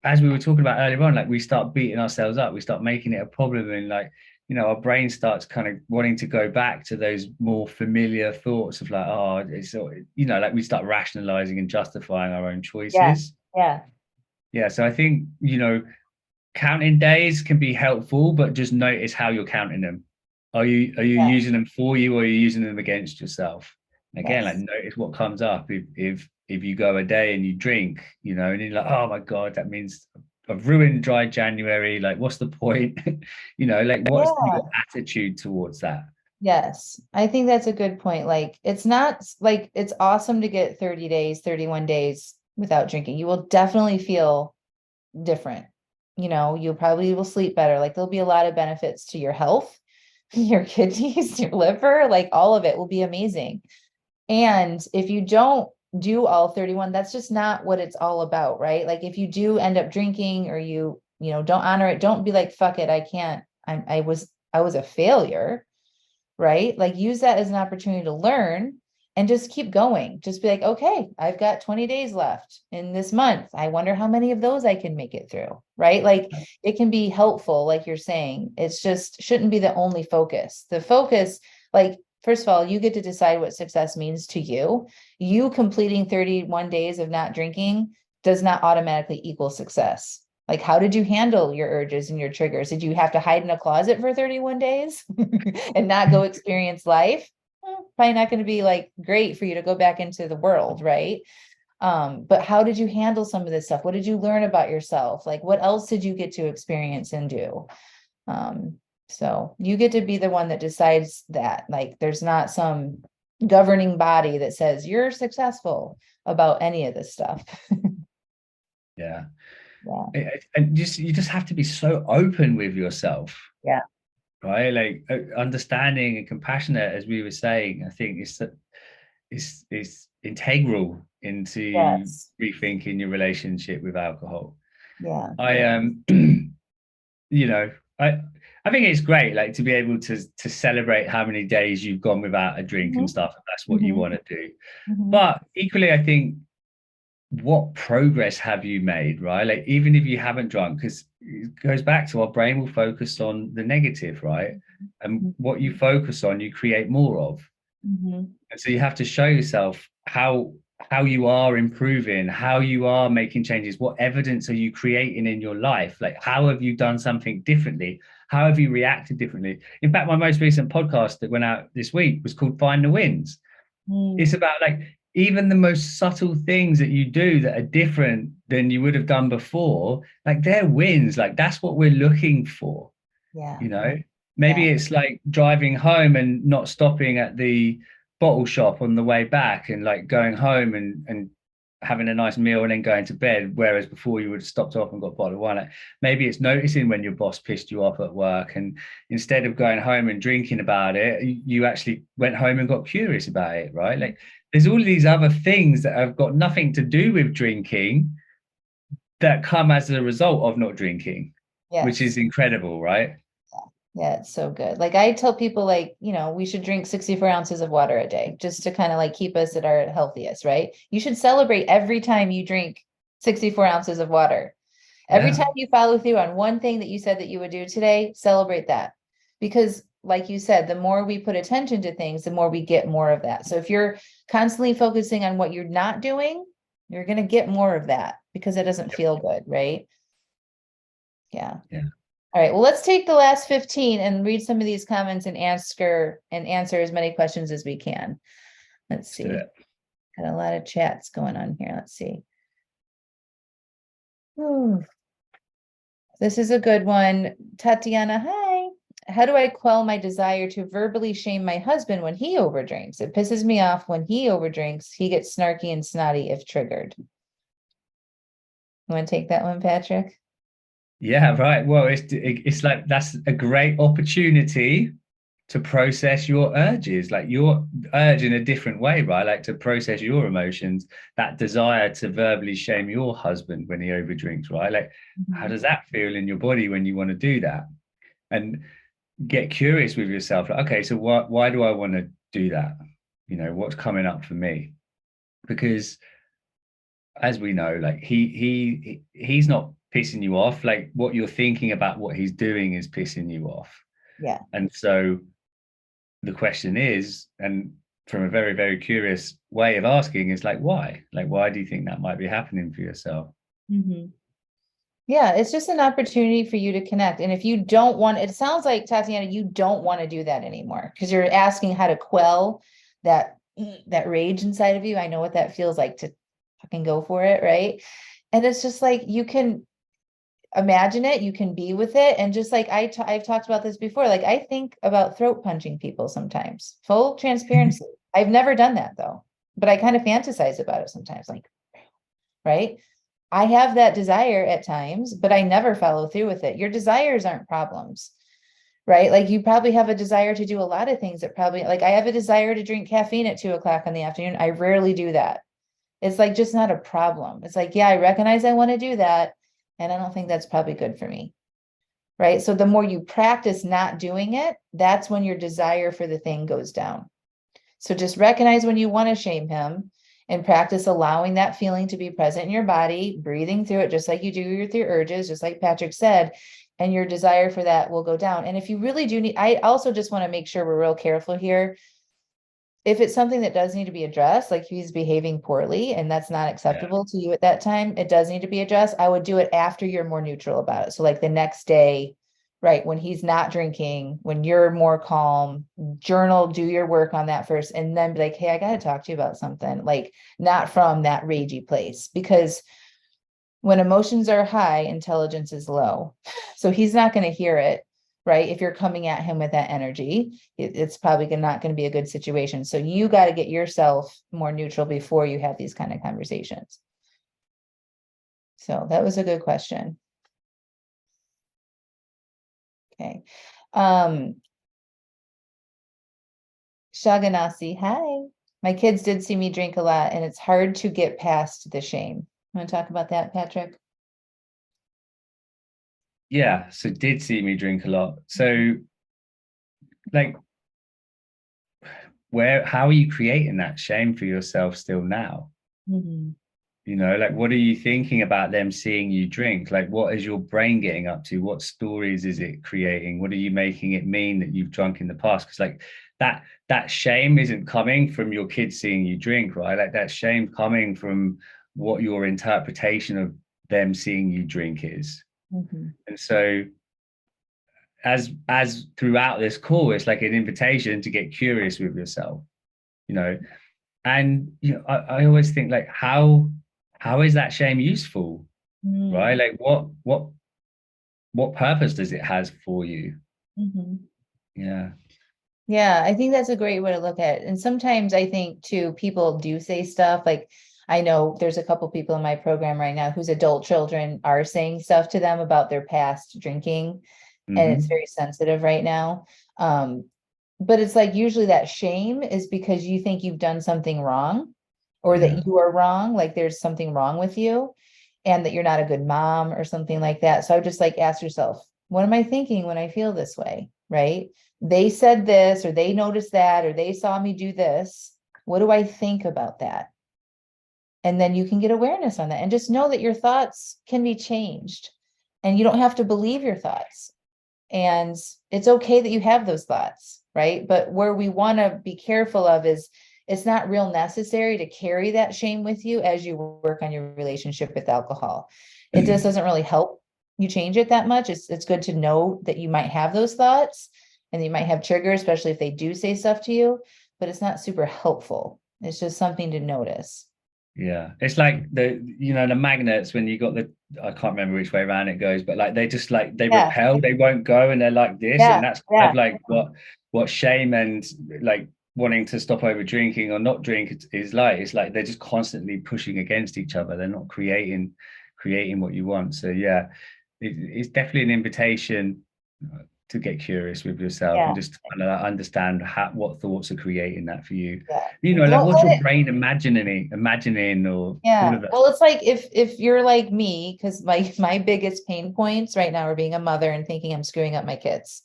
S2: as we were talking about earlier on, like we start beating ourselves up, we start making it a problem, and like our brain starts kind of wanting to go back to those more familiar thoughts of like, oh, it's like we start rationalizing and justifying our own
S1: Yeah.
S2: choices.
S1: Yeah.
S2: Yeah, so I think counting days can be helpful, but just notice how you're counting them. Are you
S1: Yeah.
S2: using them for you, or are you using them against yourself? And again, like
S1: Yes.
S2: notice what comes up if you go a day and you drink, and you're like, oh my God, that means I've ruined dry January. Like, what's the point? Like what's your
S1: Yeah.
S2: attitude towards that?
S1: Yes. I think that's a good point. Like, it's not like it's awesome to get 30 days, 31 days without drinking. You will definitely feel different. You probably will sleep better. Like there'll be a lot of benefits to your health, your kidneys, your liver, like all of it will be amazing. And if you don't do all 31, that's just not what it's all about, right? Like if you do end up drinking or don't honor it, don't be like, fuck it, I can't. I was a failure, right? Like use that as an opportunity to learn and just keep going. Just be like, okay, I've got 20 days left in this month. I wonder how many of those I can make it through, right? Like it can be helpful, like you're saying. It's just shouldn't be the only focus. The focus, like, first of all, you get to decide what success means to you. You completing 31 days of not drinking does not automatically equal success. Like, how did you handle your urges and your triggers? Did you have to hide in a closet for 31 days and not go experience life? Probably not going to be like great for you to go back into the world, right? But how did you handle some of this stuff? What did you learn about yourself? Like, what else did you get to experience and do? So you get to be the one that decides that. Like, there's not some governing body that says you're successful about any of this stuff.
S2: Yeah.
S1: Yeah.
S2: And you just have to be so open with yourself.
S1: Yeah.
S2: Right. Like understanding and compassionate, as we were saying, I think is integral into
S1: Yes.
S2: rethinking your relationship with alcohol.
S1: Yeah.
S2: I you know, I think it's great, like to be able to celebrate how many days you've gone without a drink and
S1: Mhm.
S2: stuff, if that's what you
S1: Mhm.
S2: want to do.
S1: Mhm.
S2: But equally, I think, what progress have you made, right? Like even if you haven't drunk, because it goes back to our brain will focus on the negative, right? And what you focus on, you create more of.
S1: Mhm.
S2: And so you have to show yourself how you are improving, how you are making changes, what evidence are you creating in your life? Like how have you done something differently? How have you reacted differently? In fact, my most recent podcast that went out this week was called Find the Wins. It's
S1: Mm.
S2: about like even the most subtle things that you do that are different than you would have done before, like they're wins. Like that's what we're looking for,
S1: Yeah.
S2: you know.
S1: Yeah.
S2: Maybe it's like driving home and not stopping at the bottle shop on the way back and like going home and having a nice meal and then going to bed, whereas before you would have stopped off and got a bottle of wine. Like maybe it's noticing when your boss pissed you off at work, and instead of going home and drinking about it, you actually went home and got curious about it, right? Like there's all of these other things that have got nothing to do with drinking that come as a result of not drinking, which is
S1: Yes.
S2: incredible, right?
S1: Yeah, it's so good. Like I tell people like, we should drink 64 ounces of water a day just to kind of like keep us at our healthiest, right? You should celebrate every time you drink 64 ounces of water. Every
S2: Yeah.
S1: time you follow through on one thing that you said that you would do today, celebrate that. Because like you said, the more we put attention to things, the more we get more of that. So if you're constantly focusing on what you're not doing, you're going to get more of that because it doesn't feel good, right? Yeah.
S2: Yeah.
S1: All right, well, let's take the last 15 and read some of these comments and answer as many questions as we can. Let's
S2: Let's do
S1: see.
S2: it.
S1: Got a lot of chats going on here. Let's see. Ooh, this is a good one. Tatiana, hi. How do I quell my desire to verbally shame my husband when he overdrinks? It pisses me off when he overdrinks. He gets snarky and snotty if triggered. You want to take that one, Patrick?
S2: Yeah, right. Well, it's like that's a great opportunity to process your urges, like your urge in a different way, right? Like to process your emotions, that desire to verbally shame your husband when he overdrinks, right? Like, how
S1: Mhm.
S2: does that feel in your body when you want to do that? And get curious with yourself. Like, okay, so why do I want to do that? You know, what's coming up for me? Because as we know, like he's not pissing you off. Like what you're thinking about what he's doing is pissing you off.
S1: Yeah.
S2: And so the question is, and from a very, very curious way of asking, is like, why? Like, why do you think that might be happening for yourself?
S1: Mhm. Yeah, it's just an opportunity for you to connect. And if you don't want, it sounds like Tatiana, you don't want to do that anymore because you're asking how to quell that rage inside of you. I know what that feels like to fucking go for it, right? And it's just like you can imagine it, you can be with it, and just like I've talked about this before, like I think about throat punching people sometimes. Full transparency. I've never done that though, but I kind of fantasize about it sometimes, like, right? I have that desire at times, but I never follow through with it. Your desires aren't problems, right? Like you probably have a desire to do a lot of things that probably, like I have a desire to drink caffeine at 2 o'clock in the afternoon. I rarely do that. It's like just not a problem. It's like, yeah, I recognize I want to do that. And I don't think that's probably good for me. Right. So the more you practice not doing it, that's when your desire for the thing goes down. So just recognize when you want to shame him and practice allowing that feeling to be present in your body, breathing through it, just like you do with your urges, just like Patrick said, and your desire for that will go down. And if you really do need, I also just want to make sure we're real careful here. If it's something that does need to be addressed, like he's behaving poorly and that's not
S2: Yeah.
S1: acceptable to you at that time, it does need to be addressed. I would do it after you're more neutral about it. So like the next day, right, when he's not drinking, when you're more calm, journal, do your work on that first, and then be like, hey, I got to talk to you about something, like not from that ragey place, because when emotions are high, intelligence is low. So he's not going to hear it, right? If you're coming at him with that energy, it's probably not going to be a good situation. So you got to get yourself more neutral before you have these kind of conversations. So that was a good question. Okay. Um, Shaganasi, hi. My kids did see me drink a lot, and it's hard to get past the shame. Want to talk about that, Patrick?
S2: Yeah. So did see me drink a lot. So like how are you creating that shame for yourself still now?
S1: Mhm.
S2: You know, like what are you thinking about them seeing you drink? Like what is your brain getting up to? What stories is it creating? What are you making it mean that you've drunk in the past? Because like that shame isn't coming from your kids seeing you drink, right? Like that shame coming from what your interpretation of them seeing you drink is.
S1: Mhm.
S2: And so as throughout this call, it's like an invitation to get curious with yourself, you know. And you know, I always think like how is that shame useful, right?
S1: Mm.
S2: Like what purpose does it has for you?
S1: Mhm.
S2: Yeah.
S1: Yeah, I think that's a great way to look at it. And sometimes I think too, people do say stuff like, I know there's a couple people in my program right now whose adult children are saying stuff to them about their past drinking, and it's
S2: Hmm.
S1: very sensitive right now. Um, but it's like usually that shame is because you think you've done something wrong or
S2: Yeah.
S1: that you are wrong, like there's something wrong with you and that you're not a good mom or something like that. So I would just like ask yourself, what am I thinking when I feel this way? Right? They said this, or they noticed that, or they saw me do this. What do I think about that? And then you can get awareness on that and just know that your thoughts can be changed and you don't have to believe your thoughts. And it's okay that you have those thoughts, right? But where we want to be careful of is it's not real necessary to carry that shame with you as you work on your relationship with alcohol. It just doesn't really help you change it that much. It's good to know that you might have those thoughts and you might have triggers, especially if they do say stuff to you, but it's not super helpful. It's just something to notice.
S2: Yeah. It's like the magnets when you got I can't remember which way around it goes, but like they just like they
S1: Yeah,
S2: repel, they won't go and they're like this.
S1: yeah,
S2: And that's kind of
S1: yeah.
S2: like what shame and like wanting to stop over drinking or not drink is like. It's like they're just constantly pushing against each other. They're not creating what you want. So yeah, it's definitely an invitation to get curious with yourself and
S1: Yeah,
S2: just kind of understand what thoughts are creating that for you.
S1: yeah.
S2: You know, like
S1: Don't
S2: what's
S1: let
S2: your
S1: it.
S2: brain imagining or all
S1: Yeah.
S2: of that
S1: Well,
S2: stuff.
S1: it's like if you're like me, because my biggest pain points right now are being a mother and thinking I'm screwing up my kids.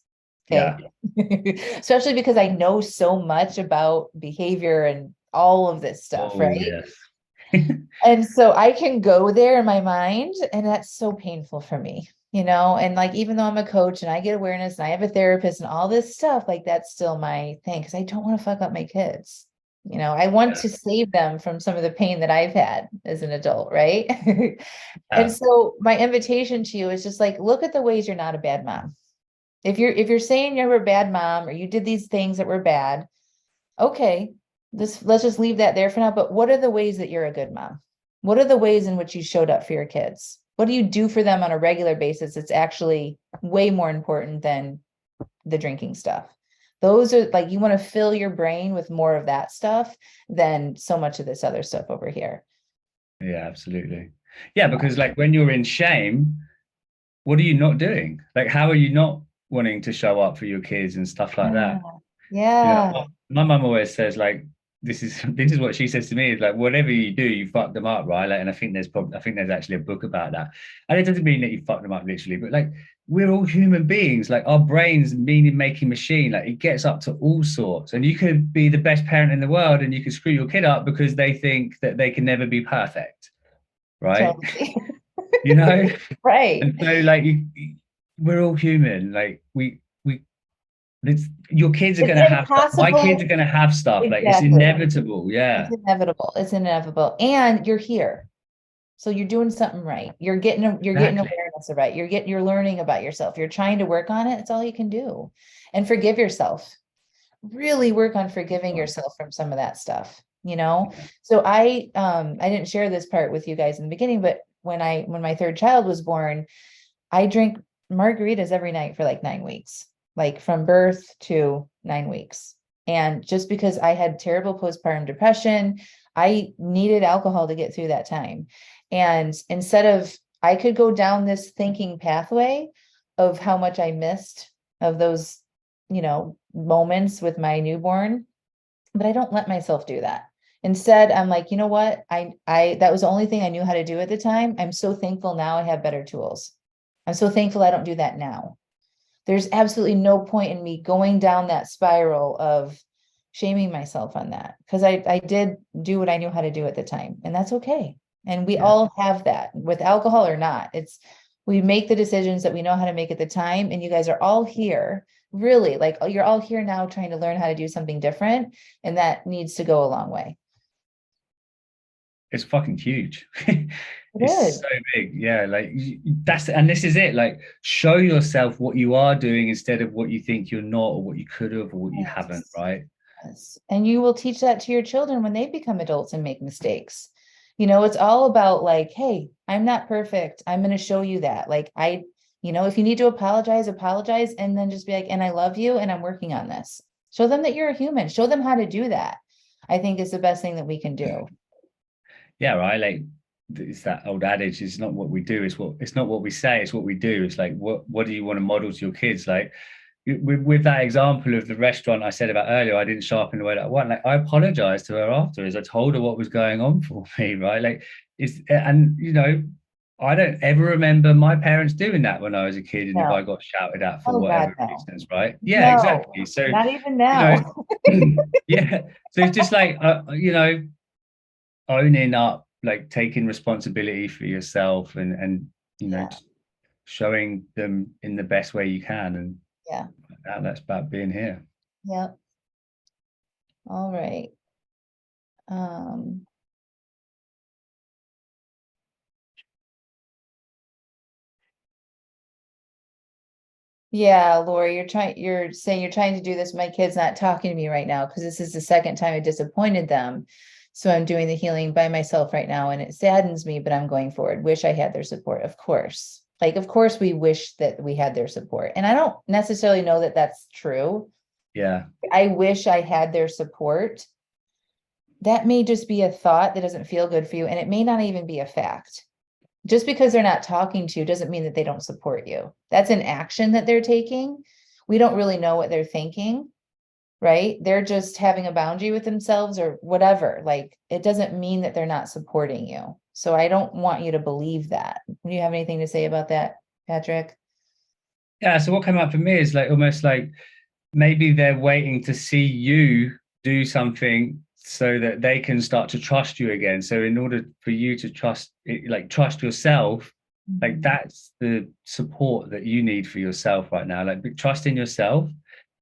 S1: Okay.
S2: Yeah.
S1: Especially because I know so much about behavior and all of this stuff,
S2: Oh
S1: right?
S2: yes.
S1: And so I can go there in my mind, and that's so painful for me, and like even though I'm a coach and I get awareness and I have a therapist and all this stuff, like that's still my thing because I don't want to fuck up my kids. I want
S2: Yeah.
S1: to save them from some of the pain that I've had as an adult, right? And
S2: Yeah.
S1: so my invitation to you is just like look at the ways you're not a bad mom. If you're saying you're a bad mom or you did these things that were bad, okay, let's just leave that there for now. But what are the ways that you're a good mom? What are the ways in which you showed up for your kids? What do you do for them on a regular basis? It's actually way more important than the drinking stuff. Those are like you want to fill your brain with more of that stuff than so much of this other stuff over here.
S2: Yeah, absolutely. Yeah, because like when you're in shame, what are you not doing? Like, how are you not wanting to show up for your kids and stuff like that?
S1: Yeah.
S2: You know,
S1: Yeah.
S2: my mum always says like, this is what she says to me is like, whatever you do, you fuck them up, right? Like, and I think there's actually a book about that. And it doesn't mean that you fuck them up literally, but like we're all human beings. Like our brains, meaning making machine, like it gets up to all sorts. And you could be the best parent in the world, and you could screw your kid up because they think that they can never be perfect, right?
S1: Totally.
S2: You know.
S1: Right.
S2: And so like we're all human. Like your kids are
S1: It's
S2: going to have stuff. My kids are
S1: impossible.
S2: going to have stuff. Like it's
S1: Exactly.
S2: inevitable.
S1: It's
S2: Yeah,
S1: inevitable. It's inevitable. And you're here. So you're doing something right. You're getting
S2: exactly.
S1: awareness of it. You're learning about yourself. You're trying to work on it. It's all you can do. And forgive yourself. Really work on forgiving yourself from some of that stuff, you know?
S2: Yeah.
S1: So I didn't share this part with you guys in the beginning, but when my third child was born, I drank margaritas every night for like 9 weeks, like from birth to 9 weeks. And just because I had terrible postpartum depression, I needed alcohol to get through that time. And instead of, I could go down this thinking pathway of how much I missed of those, moments with my newborn, but I don't let myself do that. Instead, I'm like, you know what? That was the only thing I knew how to do at the time. I'm so thankful now I have better tools. I'm so thankful I don't do that now. There's absolutely no point in me going down that spiral of shaming myself on that because I did do what I knew how to do at the time, and that's okay. And we
S2: Yeah.
S1: all have that with alcohol or not. We make the decisions that we know how to make at the time, and you guys are all here. Really, like you're all here now trying to learn how to do something different, and that needs to go a long way.
S2: It's fucking huge.
S1: It
S2: It's
S1: is.
S2: so big. Yeah, like and this is it. Like show yourself what you are doing instead of what you think you're not or what you could have or what you haven't,
S1: Yes.
S2: right?
S1: Yes. And you will teach that to your children when they become adults and make mistakes. It's all about like, hey, I'm not perfect. I'm going to show you that. Like, if you need to apologize, apologize, and then just be like, and I love you and I'm working on this. Show them that you're a human. Show them how to do that. I think is the best thing that we can do.
S2: Yeah, right. Like it's that old adage, it's not what we do, it's not what we say, it's what we do. It's like what do you want to model to your kids? Like with that example of the restaurant I said about earlier, I didn't show up in the way that I want. Like I apologized to her afterwards. I told her what was going on for me, right? Like I don't ever remember my parents doing that when I was a kid, and if I
S1: No.
S2: got shouted at for
S1: Oh God,
S2: whatever
S1: no.
S2: reasons, right? Yeah,
S1: No,
S2: exactly. So,
S1: not even
S2: you know,
S1: now.
S2: yeah. So it's just like owning up, like taking responsibility for yourself and
S1: Yeah.
S2: just showing them in the best way you can. And
S1: Yeah.
S2: that's about being here.
S1: Yeah. All right. Um, Yeah, Lori, you're saying you're trying to do this. My kid's not talking to me right now because this is the second time I disappointed them. So I'm doing the healing by myself right now, and it saddens me, but I'm going forward. Wish I had their support, of course. Like, of course, we wish that we had their support. And I don't necessarily know that that's true.
S2: Yeah.
S1: I wish I had their support. That may just be a thought that doesn't feel good for you, and it may not even be a fact. Just because they're not talking to you doesn't mean that they don't support you. That's an action that they're taking. We don't really know what they're thinking, right? They're just having a boundary with themselves or whatever. Like it doesn't mean that they're not supporting you. So I don't want you to believe that. Do you have anything to say about that, Patrick?
S2: Yeah. So what came up for me is like almost like maybe they're waiting to see you do something so that they can start to trust you again. So in order for you to trust yourself, like
S1: Mhm.
S2: that's the support that you need for yourself right now. Like trust in yourself,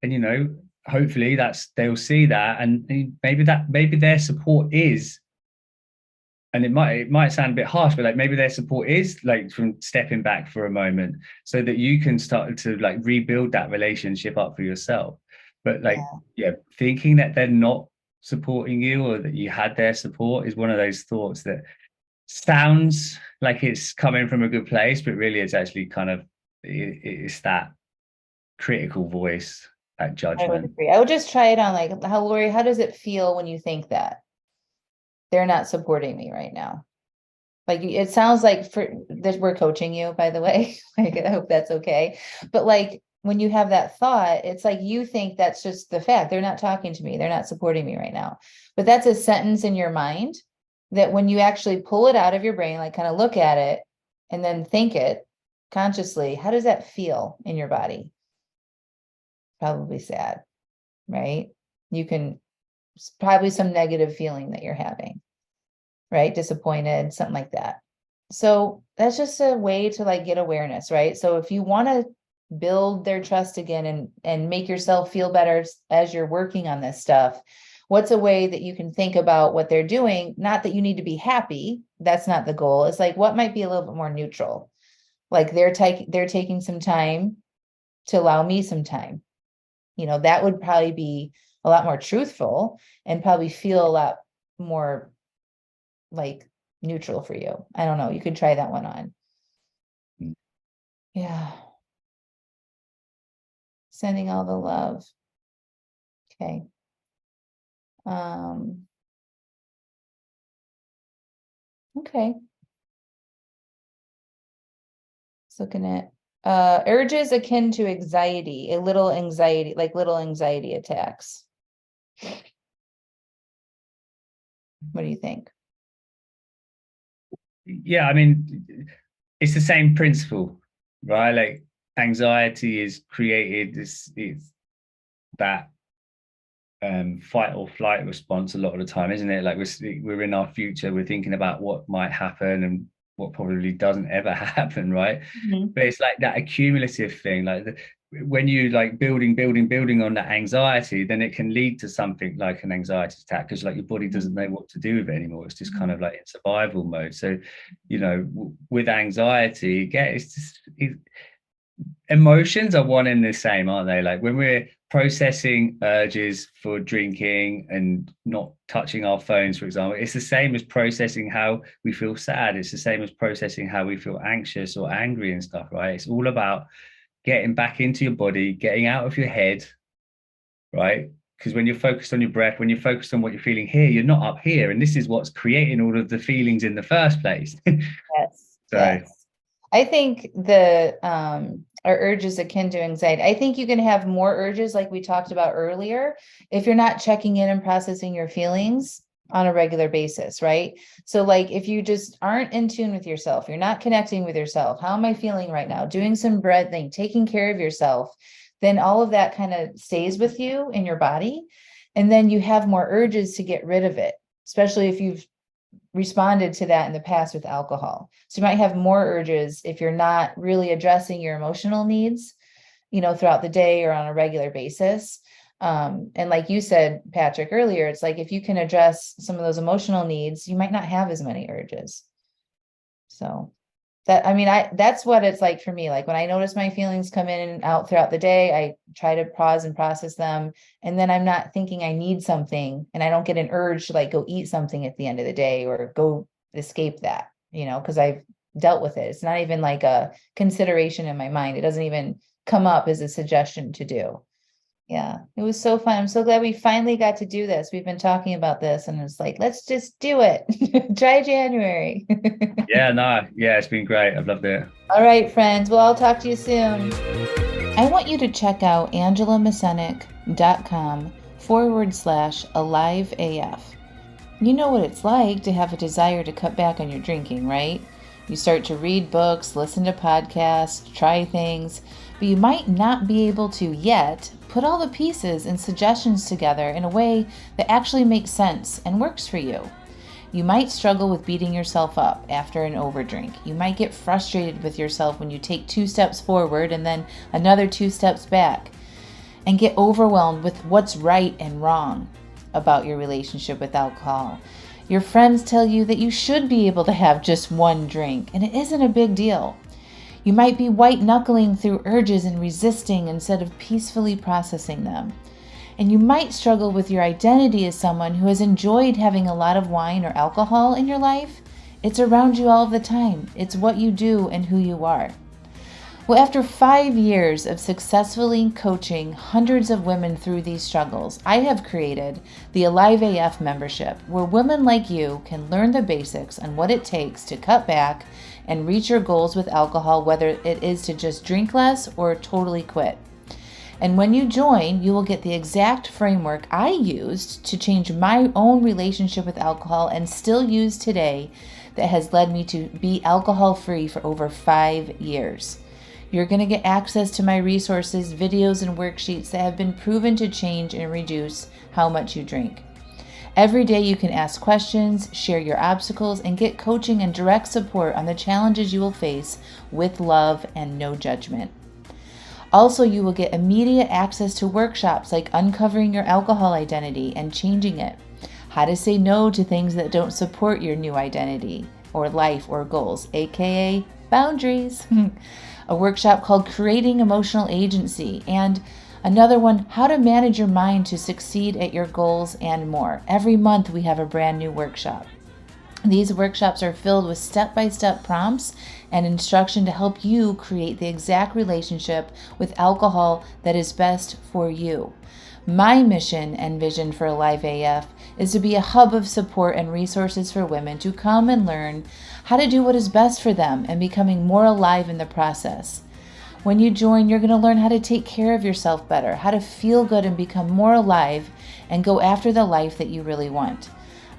S2: and hopefully that's they'll see that, and maybe their support is, and it might sound a bit harsh, but like maybe their support is like from stepping back for a moment so that you can start to like rebuild that relationship up for yourself. But like,
S1: Yeah,
S2: yeah, thinking that they're not supporting you or that you had their support is one of those thoughts that sounds like it's coming from a good place, but really it's actually kind of it's that critical voice, that
S1: I would
S2: judgment.
S1: agree. I would just try it on like how Lori, how does it feel when you think that they're not supporting me right now? Like, it sounds like for that we're coaching you, by the way. Like, I hope that's okay. But like, when you have that thought, it's like you think that's just the fact. They're not talking to me. They're not supporting me right now. But that's a sentence in your mind that when you actually pull it out of your brain, like kind of look at it and then think it consciously, how does that feel in your body? Probably sad, right? You can probably some negative feeling that you're having, right? Disappointed, something like that. So that's just a way to like get awareness, right? So if you want to build their trust again and make yourself feel better as you're working on this stuff, what's a way that you can think about what they're doing? Not that you need to be happy. That's not the goal. It's like, what might be a little bit more neutral? Like they're taking some time to allow me some time. That would probably be a lot more truthful and probably feel a lot more like neutral for you. I don't know. You could try that one on. Yeah. Sending all the love. Okay. Okay. Just looking at urges akin to anxiety, like little anxiety attacks. What do you think?
S2: Yeah, I mean, it's the same principle, right? Like anxiety is created is that fight or flight response a lot of the time, isn't it? Like we're in our future, we're thinking about what might happen and what probably doesn't ever happen, right?
S1: Mhm.
S2: But it's like that accumulative thing, when you like building on that anxiety, then it can lead to something like an anxiety attack because like your body doesn't know what to do with it anymore. It's just kind of like in survival mode. So, with anxiety, emotions are one and the same, aren't they? Like when we're processing urges for drinking and not touching our phones, for example, it's the same as processing how we feel sad. It's the same as processing how we feel anxious or angry and stuff, right? It's all about getting back into your body, getting out of your head, right? Because when you're focused on your breath, when you're focused on what you're feeling here, you're not up here. And this is what's creating all of the feelings in the first place.
S1: Yes.
S2: So,
S1: Yes. I think the our urges akin to anxiety. I think you can have more urges like we talked about earlier if you're not checking in and processing your feelings on a regular basis, right? So like if you just aren't in tune with yourself, you're not connecting with yourself. How am I feeling right now? Doing some breathing, taking care of yourself, then all of that kind of stays with you in your body. And then you have more urges to get rid of it, especially if you've responded to that in the past with alcohol. So you might have more urges if you're not really addressing your emotional needs, throughout the day or on a regular basis. And like you said, Patrick, earlier, it's like if you can address some of those emotional needs, you might not have as many urges. So that's what it's like for me. Like when I notice my feelings come in and out throughout the day, I try to pause and process them. And then I'm not thinking I need something and I don't get an urge to like go eat something at the end of the day or go escape that, because I've dealt with it. It's not even like a consideration in my mind. It doesn't even come up as a suggestion to do. Yeah, it was so fun. I'm so glad we finally got to do this. We've been talking about this and it's like, let's just do it. Try January.
S2: yeah, no, yeah, it's been great. I've loved it.
S1: All right, friends. Well, I'll talk to you soon. I want you to check out angelamascenik.com/aliveaf. You know what it's like to have a desire to cut back on your drinking, right? You start to read books, listen to podcasts, try things, but you might not be able to yet put all the pieces and suggestions together in a way that actually makes sense and works for you. You might struggle with beating yourself up after an overdrink. You might get frustrated with yourself when you take 2 steps forward and then another 2 steps back, and get overwhelmed with what's right and wrong about your relationship with alcohol. Your friends tell you that you should be able to have just one drink, and it isn't a big deal. You might be white-knuckling through urges and resisting instead of peacefully processing them. And you might struggle with your identity as someone who has enjoyed having a lot of wine or alcohol in your life. It's around you all of the time. It's what you do and who you are. Well, after 5 years of successfully coaching hundreds of women through these struggles, I have created the Alive AF membership, where women like you can learn the basics on what it takes to cut back and reach your goals with alcohol, whether it is to just drink less or totally quit. And when you join, you will get the exact framework I used to change my own relationship with alcohol and still use today, that has led me to be alcohol-free for over 5 years. You're going to get access to my resources, videos, and worksheets that have been proven to change and reduce how much you drink. Every day you can ask questions, share your obstacles, and get coaching and direct support on the challenges you will face with love and no judgment. Also, you will get immediate access to workshops like uncovering your alcohol identity and changing it, how to say no to things that don't support your new identity or life or goals, aka boundaries. A workshop called Creating Emotional Agency, and another one, How to Manage Your Mind to Succeed at Your Goals, and more. Every month we have a brand new workshop. These workshops are filled with step-by-step prompts and instruction to help you create the exact relationship with alcohol that is best for you. My mission and vision for Alive AF is to be a hub of support and resources for women to come and learn how to do what is best for them and becoming more alive in the process. When you join, you're going to learn how to take care of yourself better, how to feel good and become more alive and go after the life that you really want.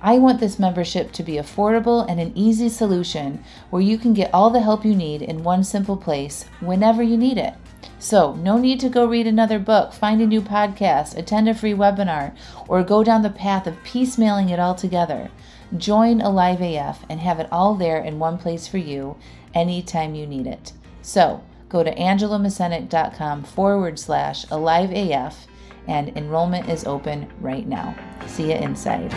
S1: I want this membership to be affordable and an easy solution where you can get all the help you need in one simple place whenever you need it. So, no need to go read another book, find a new podcast, attend a free webinar, or go down the path of piecemealing it all together. Join Alive AF and have it all there in one place for you anytime you need it. So, go to angelamascenik.com/AliveAF, and enrollment is open right now. See you inside.